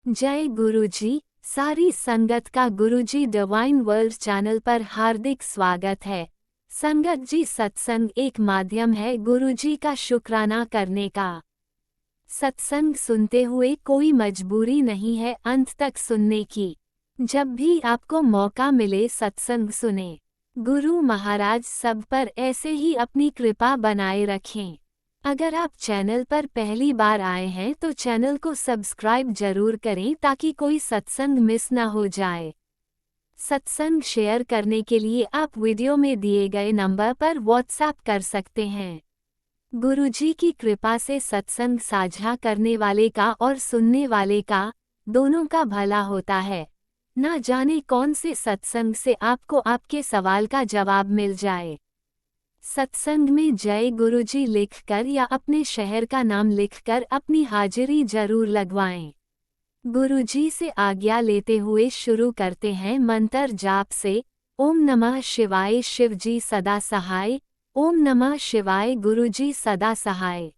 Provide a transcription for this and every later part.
जय गुरुजी। सारी संगत का गुरुजी डिवाइन वर्ल्ड चैनल पर हार्दिक स्वागत है। संगत जी, सत्संग एक माध्यम है गुरुजी का शुक्राना करने का। सत्संग सुनते हुए कोई मजबूरी नहीं है अंत तक सुनने की। जब भी आपको मौका मिले सत्संग सुने। गुरु महाराज सब पर ऐसे ही अपनी कृपा बनाए रखें। अगर आप चैनल पर पहली बार आए हैं तो चैनल को सब्सक्राइब जरूर करें ताकि कोई सत्संग मिस न हो जाए। सत्संग शेयर करने के लिए आप वीडियो में दिए गए नंबर पर व्हाट्सएप कर सकते हैं। गुरुजी की कृपा से सत्संग साझा करने वाले का और सुनने वाले का दोनों का भला होता है। ना जाने कौन से सत्संग से आपको आपके सवाल का जवाब मिल जाए। सत्संग में जय गुरुजी लिखकर या अपने शहर का नाम लिखकर अपनी हाजिरी जरूर लगवाएं। गुरुजी से आज्ञा लेते हुए शुरू करते हैं मंत्र जाप से। ओम नमः शिवाय शिवजी सदा सहाय। ओम नमः शिवाय गुरुजी सदा सहाय।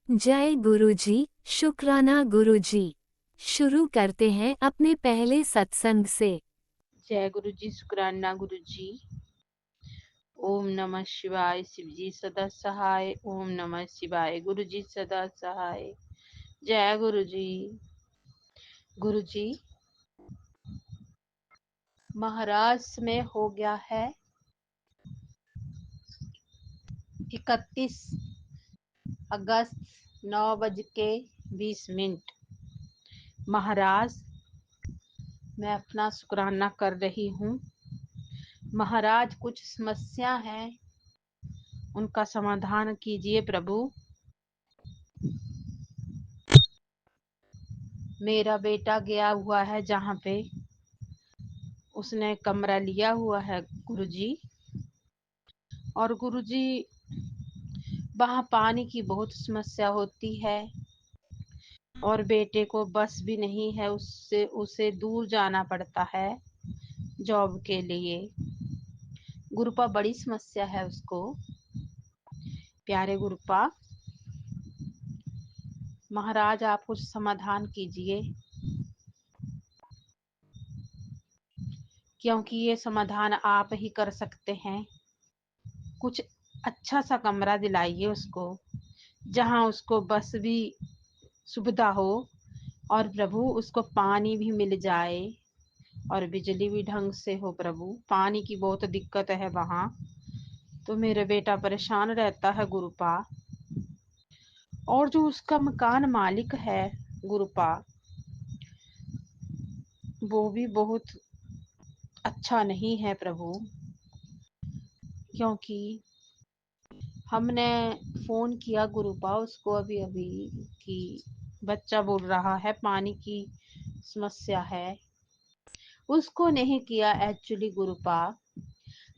जय गुरुजी, शुक्राना गुरुजी। शुरू करते हैं अपने पहले सत्संग से। जय गुरु जी, शुक्राना गुरु जी। ओम नमः शिवाय शिवजी सदा सहाय। ओम नमः शिवाय गुरु जी सदा सहाय। जय गुरु जी। गुरु जी, महाराष्ट्र में हो गया है 31 अगस्त 9:20। महाराज, मैं अपना शुक्राना कर रही हूँ। महाराज, कुछ समस्या है, उनका समाधान कीजिए प्रभु। मेरा बेटा गया हुआ है जहाँ पे, उसने कमरा लिया हुआ है गुरुजी। और गुरुजी, वहाँ पानी की बहुत समस्या होती है और बेटे को बस भी नहीं है, उससे उसे दूर जाना पड़ता है जॉब के लिए। गुरुपा, बड़ी समस्या है उसको। प्यारे गुरुपा, महाराज आप कुछ समाधान कीजिए, क्योंकि ये समाधान आप ही कर सकते हैं। कुछ अच्छा सा कमरा दिलाइए उसको, जहाँ उसको बस भी सुविधा हो और प्रभु उसको पानी भी मिल जाए और बिजली भी ढंग से हो। प्रभु, पानी की बहुत दिक्कत है वहाँ, तो मेरा बेटा परेशान रहता है गुरुपा। और जो उसका मकान मालिक है गुरुपा, वो भी बहुत अच्छा नहीं है प्रभु, क्योंकि हमने फोन किया गुरुपा उसको अभी अभी कि बच्चा बोल रहा है पानी की समस्या है। उसको नहीं किया एक्चुअली गुरुपा,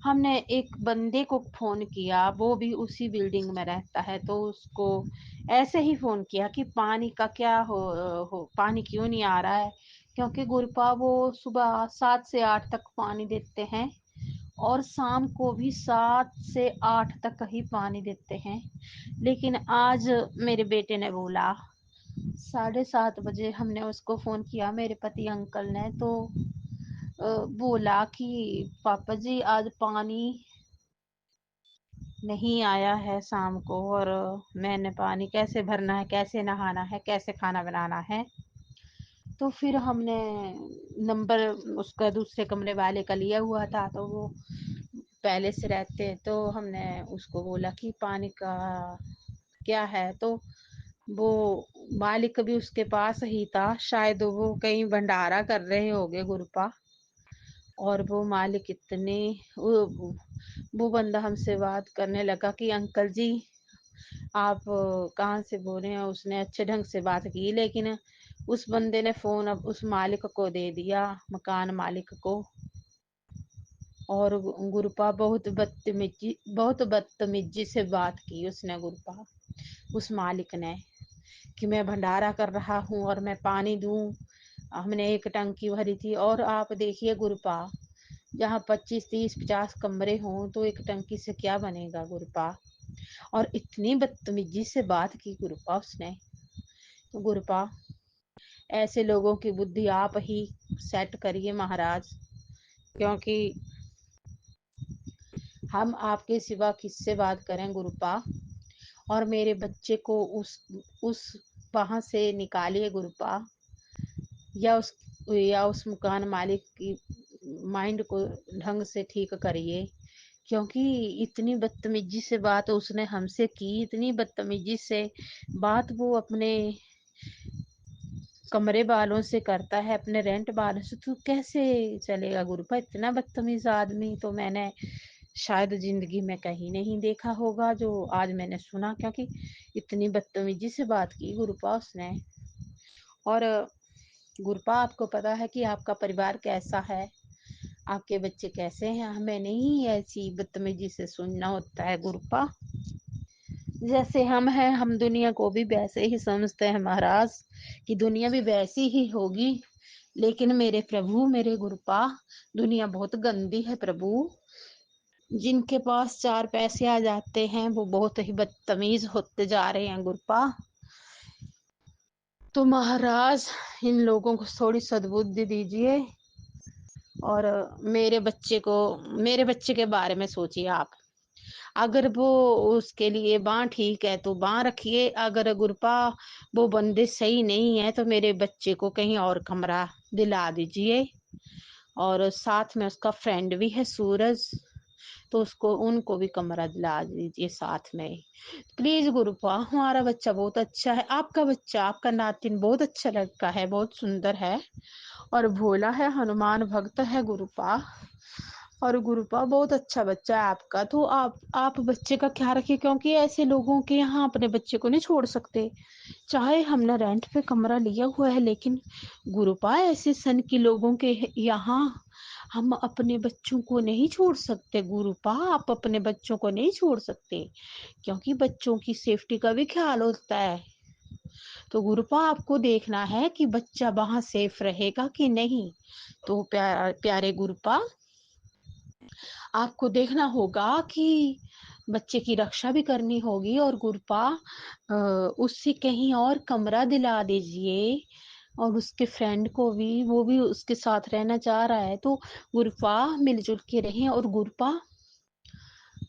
हमने एक बंदे को फोन किया, वो भी उसी बिल्डिंग में रहता है, तो उसको ऐसे ही फोन किया कि पानी का क्या हो पानी क्यों नहीं आ रहा है। क्योंकि गुरुपा वो सुबह 7 से 8 तक पानी देते हैं और शाम को भी 7 से 8 तक ही पानी देते हैं। लेकिन आज मेरे बेटे ने बोला, 7:30 बजे हमने उसको फोन किया, मेरे पति अंकल ने, तो बोला कि पापा जी आज पानी नहीं आया है शाम को, और मैंने पानी कैसे भरना है, कैसे नहाना है, कैसे खाना बनाना है। तो फिर हमने नंबर उसका दूसरे कमरे वाले का लिया हुआ था, तो वो पहले से रहते, तो हमने उसको बोला कि पानी का क्या है। तो वो मालिक भी उसके पास ही था, शायद वो कहीं भंडारा कर रहे होंगे गुरुपा। और वो मालिक इतने वो बंदा हमसे बात करने लगा कि अंकल जी आप कहाँ से बोल रहे हैं। उसने अच्छे ढंग से बात की, लेकिन उस बंदे ने फोन अब उस मालिक को दे दिया, मकान मालिक को। और गुरुपा बहुत बदतमीजी से बात की उसने गुरुपा, उस मालिक ने, कि मैं भंडारा कर रहा हूँ और मैं पानी दूं। हमने एक टंकी भरी थी, और आप देखिए गुरुपा, जहाँ 25 30 50 कमरे हों तो एक टंकी से क्या बनेगा गुरुपा। और इतनी बदतमीजी से बात की गुरुपा उसने। तो गुरुपा, ऐसे लोगों की बुद्धि आप ही सेट करिए महाराज, क्योंकि हम आपके सिवा किससे बात करें गुरुपा। और मेरे बच्चे को उस वहां से निकालिए गुरुपा, या उस मकान मालिक की माइंड को ढंग से ठीक करिए, क्योंकि इतनी बदतमीजी से बात उसने हमसे की, इतनी बदतमीजी से बात वो अपने कमरे वालों से करता है, अपने रेंट वालों से। तो कैसे चलेगा गुरुपा, इतना बदतमीज आदमी तो मैंने शायद जिंदगी में कहीं नहीं देखा होगा जो आज मैंने सुना, क्योंकि इतनी बदतमीजी से बात की गुरुपा उसने। और गुरुपा आपको पता है कि आपका परिवार कैसा है, आपके बच्चे कैसे हैं, हमें नहीं ऐसी बदतमीजी से सुनना होता है गुरुपा। जैसे हम हैं, हम दुनिया को भी वैसे ही समझते हैं महाराज, कि दुनिया भी वैसी ही होगी। लेकिन मेरे प्रभु, मेरे गुरुपा, दुनिया बहुत गंदी है प्रभु। जिनके पास चार पैसे आ जाते हैं वो बहुत ही बदतमीज होते जा रहे हैं गुरुपा। तो महाराज इन लोगों को थोड़ी सद्बुद्धि दीजिए, और मेरे बच्चे के बारे में सोचिए आप। अगर वो उसके लिए बाँ ठीक है तो बाँ रखिए, अगर गुरपा वो बंदे सही नहीं है तो मेरे बच्चे को कहीं और कमरा दिला दीजिए। और साथ में उसका फ्रेंड भी है सूरज, तो उसको उनको भी कमरा दिला दीजिए साथ में। प्लीज गुरुपा, हमारा बच्चा बहुत अच्छा है, आपका बच्चा, आपका नातिन बहुत अच्छा लड़का है, बहुत सुंदर है और भोला है, हनुमान भक्त है गुरुपा। और गुरुपा बहुत अच्छा बच्चा है आपका, तो आप बच्चे का ख्याल रखिए, क्योंकि ऐसे लोगों के यहाँ अपने बच्चे को नहीं छोड़ सकते। चाहे हमने रेंट पे कमरा लिया हुआ है, लेकिन गुरुपा ऐसे सन की लोगों के यहाँ हम अपने बच्चों को नहीं छोड़ सकते गुरुपा, आप अपने बच्चों को नहीं छोड़ सकते, क्योंकि बच्चों की सेफ्टी का भी ख्याल होता है। तो गुरुपा आपको देखना है कि बच्चा वहां सेफ रहेगा कि नहीं। तो प्यारे गुरुपा, आपको देखना होगा कि बच्चे की रक्षा भी करनी होगी। और गुरुपा उससे कहीं और कमरा दिला दीजिए, और उसके फ्रेंड को भी, वो भी उसके साथ रहना चाह रहा है, तो गुरुपा मिलजुल के रहें। और गुरुपा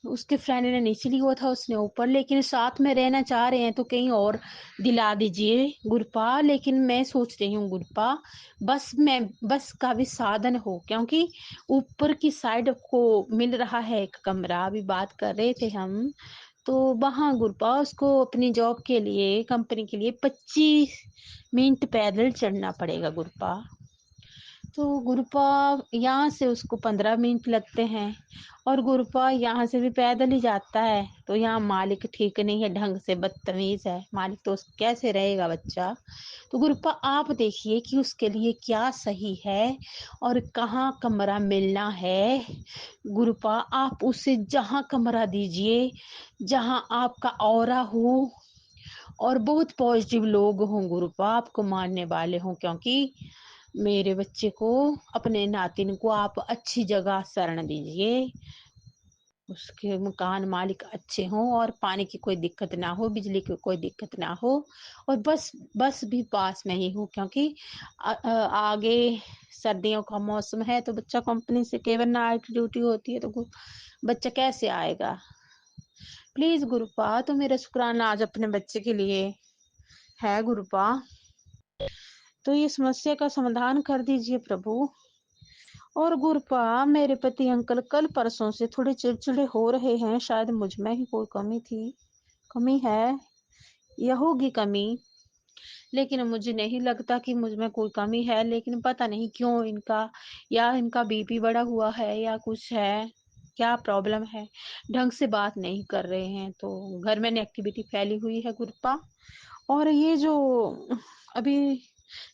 उसके फ्रेंड ने नीचे लिया हुआ था, उसने ऊपर, लेकिन साथ में रहना चाह रहे हैं तो कहीं और दिला दीजिए गुरुपा। लेकिन मैं सोच रही हूँ गुरुपा, बस का भी साधन हो, क्योंकि ऊपर की साइड को मिल रहा है एक कमरा, अभी बात कर रहे थे हम। तो वहां गुरुपा उसको अपनी जॉब के लिए, कंपनी के लिए 25 मिनट पैदल चढ़ना पड़ेगा गुरुपा। तो गुरुपा यहाँ से उसको 15 मिनट लगते हैं, और गुरुपा यहाँ से भी पैदल ही जाता है। तो यहाँ मालिक ठीक नहीं है, ढंग से बदतमीज है मालिक, तो कैसे रहेगा बच्चा। तो गुरुपा आप देखिए कि उसके लिए क्या सही है और कहाँ कमरा मिलना है। गुरुपा आप उसे जहाँ कमरा दीजिए, जहाँ आपका ऑरा हो और बहुत पॉजिटिव लोग हों गुरुपा, आपको मानने वाले हों, क्योंकि मेरे बच्चे को, अपने नातिन को आप अच्छी जगह शरण दीजिए, उसके मकान मालिक अच्छे हों और पानी की कोई दिक्कत ना हो, बिजली की कोई दिक्कत ना हो, और बस बस भी पास में ही हो, क्योंकि आगे सर्दियों का मौसम है तो बच्चा कंपनी से केवल नाइट ड्यूटी होती है, तो बच्चा कैसे आएगा। प्लीज गुरुपा, तो मेरा शुक्राना आज अपने बच्चे के लिए है गुरुपा, तो ये समस्या का समाधान कर दीजिए प्रभु। और गुरुपा मेरे पति अंकल कल परसों से थोड़े चिड़चिड़े हो रहे हैं, शायद मुझ में ही कोई कमी है, या होगी कमी, लेकिन मुझे नहीं लगता कि मुझ में कोई कमी है, लेकिन पता नहीं क्यों इनका बीपी बढ़ा हुआ है या कुछ है, क्या प्रॉब्लम है, ढंग से बात नहीं कर रहे हैं, तो घर में नेगेटिविटी फैली हुई है गुरुपा। और ये जो अभी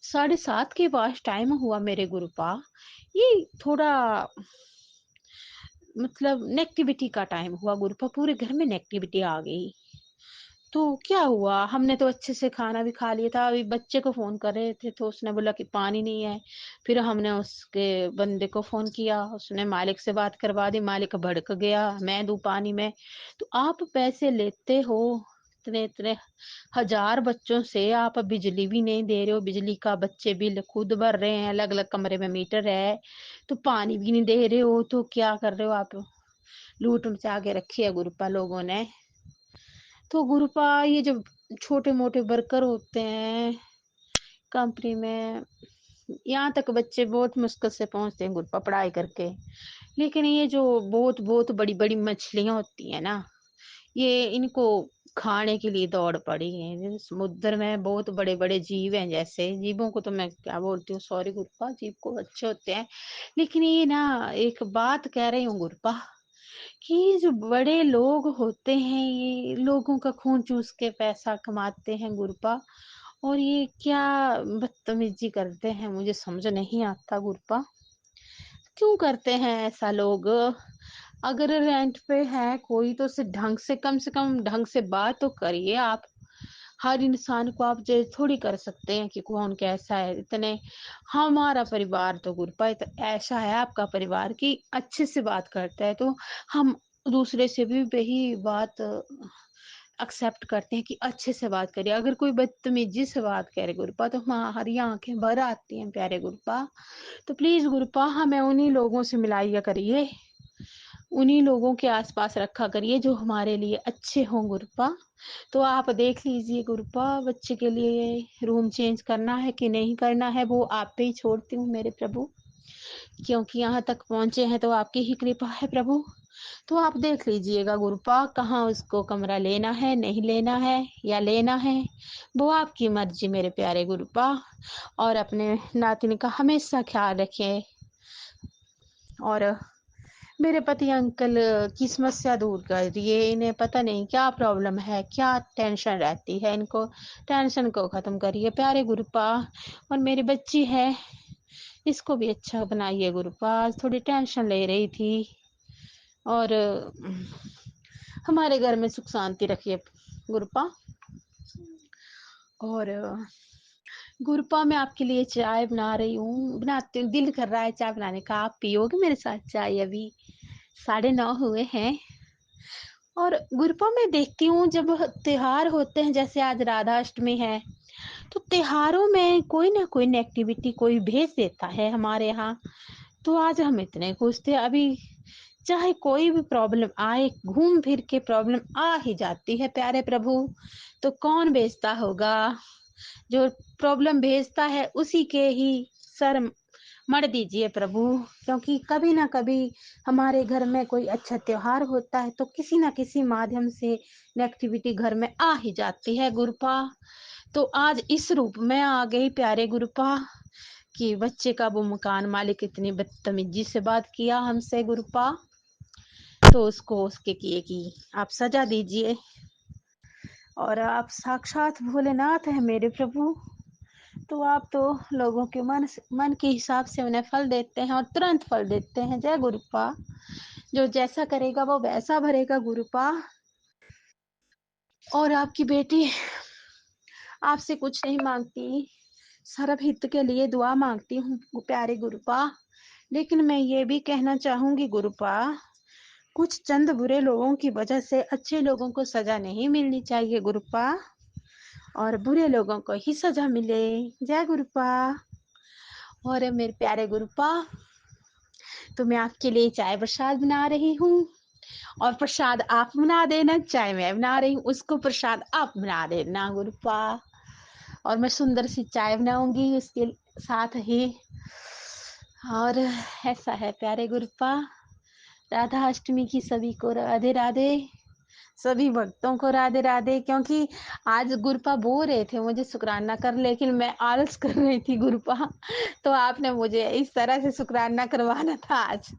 7:30 के पास टाइम हुआ मेरे गुरुपा, ये थोड़ा मतलब नेगेटिविटी का टाइम हुआ गुरुपा, पूरे घर में नेगेटिविटी आ गई। तो क्या हुआ, हमने तो अच्छे से खाना भी खा लिया था, अभी बच्चे को फोन कर रहे थे तो उसने बोला कि पानी नहीं है। फिर हमने उसके बंदे को फोन किया, उसने मालिक से बात करवा दी, मालिक भड़क गया, मैं दूं पानी में। तो आप पैसे लेते हो इतने इतने हजार बच्चों से आप बिजली भी नहीं दे रहे हो, बिजली का बच्चे बिल खुद भर रहे हैं, अलग अलग कमरे में मीटर है, तो पानी भी नहीं दे रहे हो, तो क्या कर रहे हो आप? लूट मचा के रखी है गुरुपा लोगों ने। तो गुरुपा ये जो छोटे मोटे वर्कर होते हैं कंपनी में, यहाँ तक बच्चे बहुत मुश्किल से पहुंचते हैं गुरुपा पढ़ाई करके। लेकिन ये जो बहुत बहुत बड़ी बड़ी मछलियां होती है ना, ये इनको खाने के लिए दौड़ पड़ी है। जैसे समुद्र में बहुत बड़े बड़े जीव हैं, जैसे जीवों को तो मैं क्या बोलती हूँ, सॉरी गुरुपा, जीव को अच्छे होते हैं। लेकिन ये ना, एक बात कह रही हूँ गुरुपा, कि जो बड़े लोग होते हैं ये लोगों का खून चूस के पैसा कमाते हैं गुरुपा। और ये क्या बदतमीजी करते हैं, मुझे समझ नहीं आता गुरुपा, क्यों करते हैं ऐसा लोग? अगर रेंट पे है कोई तो उसे ढंग से, कम से कम ढंग से बात तो करिए आप। हर इंसान को आप जज थोड़ी कर सकते हैं कि कौन कैसा है। इतने हमारा परिवार तो गुरपा ऐसा है, आपका परिवार की अच्छे से बात करता है, तो हम दूसरे से भी वही बात एक्सेप्ट करते हैं कि अच्छे से बात करिए। अगर कोई बदतमीजी से बात करे गुरपा, तो हमारी आंखें भर आती हैं प्यारे गुरपा। तो प्लीज गुरपा, हमें उन्हीं लोगों से मिलाइया करिए, उन्हीं लोगों के आसपास रखा करिए जो हमारे लिए अच्छे हों गुरपा। तो आप देख लीजिए गुरपा, बच्चे के लिए रूम चेंज करना है कि नहीं करना है, वो आप पे ही छोड़ती हूँ मेरे प्रभु, क्योंकि यहाँ तक पहुंचे हैं तो आपकी ही कृपा है प्रभु। तो आप देख लीजिएगा गुरपा, कहाँ उसको कमरा लेना है, नहीं लेना है, या लेना है, वो आपकी मर्जी मेरे प्यारे गुरपा। और अपने नातिन का हमेशा ख्याल रखें। और मेरे पति अंकल की समस्या दूर कर दिए, इन्हें पता नहीं क्या प्रॉब्लम है, क्या टेंशन रहती है इनको, टेंशन को खत्म करिए प्यारे गुरुपा। और मेरी बच्ची है, इसको भी अच्छा बनाइए गुरुपा, थोड़ी टेंशन ले रही थी। और हमारे घर में सुख शांति रखिए गुरुपा। और गुरुपा, मैं आपके लिए चाय बना रही हूँ, बनाती हूँ, दिल कर रहा है चाय बनाने का, आप पियोगे मेरे साथ चाय? अभी 9:30 हुए हैं। और गुरुपा, मैं देखती हूँ जब त्योहार होते हैं, जैसे आज राधा अष्टमी है, तो त्योहारों में कोई ना कोई नेगेटिविटी कोई भेज देता है हमारे यहाँ। तो आज हम इतने खुश थे, अभी चाहे कोई भी प्रॉब्लम आए, घूम फिर के प्रॉब्लम आ ही जाती है प्यारे प्रभु। तो कौन भेजता होगा? जो प्रॉब्लम भेजता है उसी के ही सर मर दीजिए प्रभु। क्योंकि कभी ना कभी हमारे घर में कोई अच्छा त्योहार होता है, तो किसी ना किसी माध्यम से नेगेटिविटी घर में आ ही जाती है गुरुपा। तो आज इस रूप में आ गई प्यारे गुरुपा, कि बच्चे का वो मकान मालिक इतनी बदतमीजी से बात किया हमसे गुरुपा, तो उसको उसके किए की आप सजा दीजिए। और आप साक्षात भोलेनाथ हैं मेरे प्रभु, तो आप तो लोगों के मन के हिसाब से उन्हें फल देते हैं, और तुरंत फल देते हैं। जय गुरुपा, जो जैसा करेगा वो वैसा भरेगा गुरुपा। और आपकी बेटी आपसे कुछ नहीं मांगती, सर्व हित के लिए दुआ मांगती हूँ प्यारे गुरुपा। लेकिन मैं ये भी कहना चाहूंगी गुरुपा, कुछ चंद बुरे लोगों की वजह से अच्छे लोगों को सजा नहीं मिलनी चाहिए गुरुपा, और बुरे लोगों को ही सजा मिले। जय गुरुपा। और मेरे प्यारे गुरुपा, तो मैं आपके लिए चाय प्रसाद बना रही हूँ, और प्रसाद आप बना देना, चाय मैं बना रही हूँ, उसको प्रसाद आप बना देना गुरुपा। और मैं सुंदर सी चाय बनाऊंगी उसके साथ ही। और ऐसा है प्यारे गुरुपा, राधा अष्टमी की सभी को राधे राधे, सभी भक्तों को राधे राधे। क्योंकि आज गुरुपा बोल रहे थे मुझे शुक्राना कर, लेकिन मैं आलस कर रही थी गुरुपा, तो आपने मुझे इस तरह से शुक्राना करवाना था आज,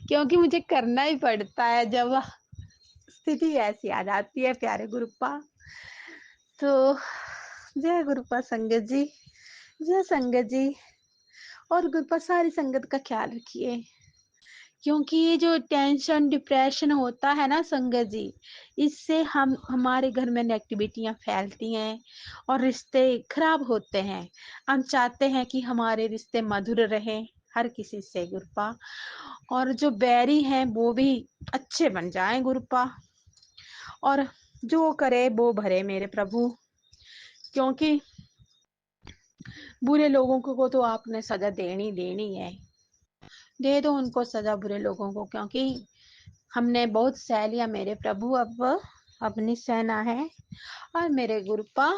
क्योंकि मुझे करना ही पड़ता है जब स्थिति ऐसी आ जाती है प्यारे गुरुपा। तो जय गुरुपा संगत जी, जय संगत जी। और गुरुपा सारी संगत का ख्याल रखिए, क्योंकि ये जो टेंशन डिप्रेशन होता है ना संगत जी, इससे हम हमारे घर में नेगेटिविटियां फैलती हैं और रिश्ते खराब होते हैं। हम चाहते हैं कि हमारे रिश्ते मधुर रहें हर किसी से गुरुपा, और जो बैरी हैं वो भी अच्छे बन जाएं गुरुपा। और जो करे वो भरे मेरे प्रभु, क्योंकि बुरे लोगों को तो आपने सजा देनी देनी है। दे दो उनको सजा बुरे लोगों को, क्योंकि हमने बहुत सह लिया मेरे प्रभु, अब अपनी सहना है। और मेरे गुरुपा,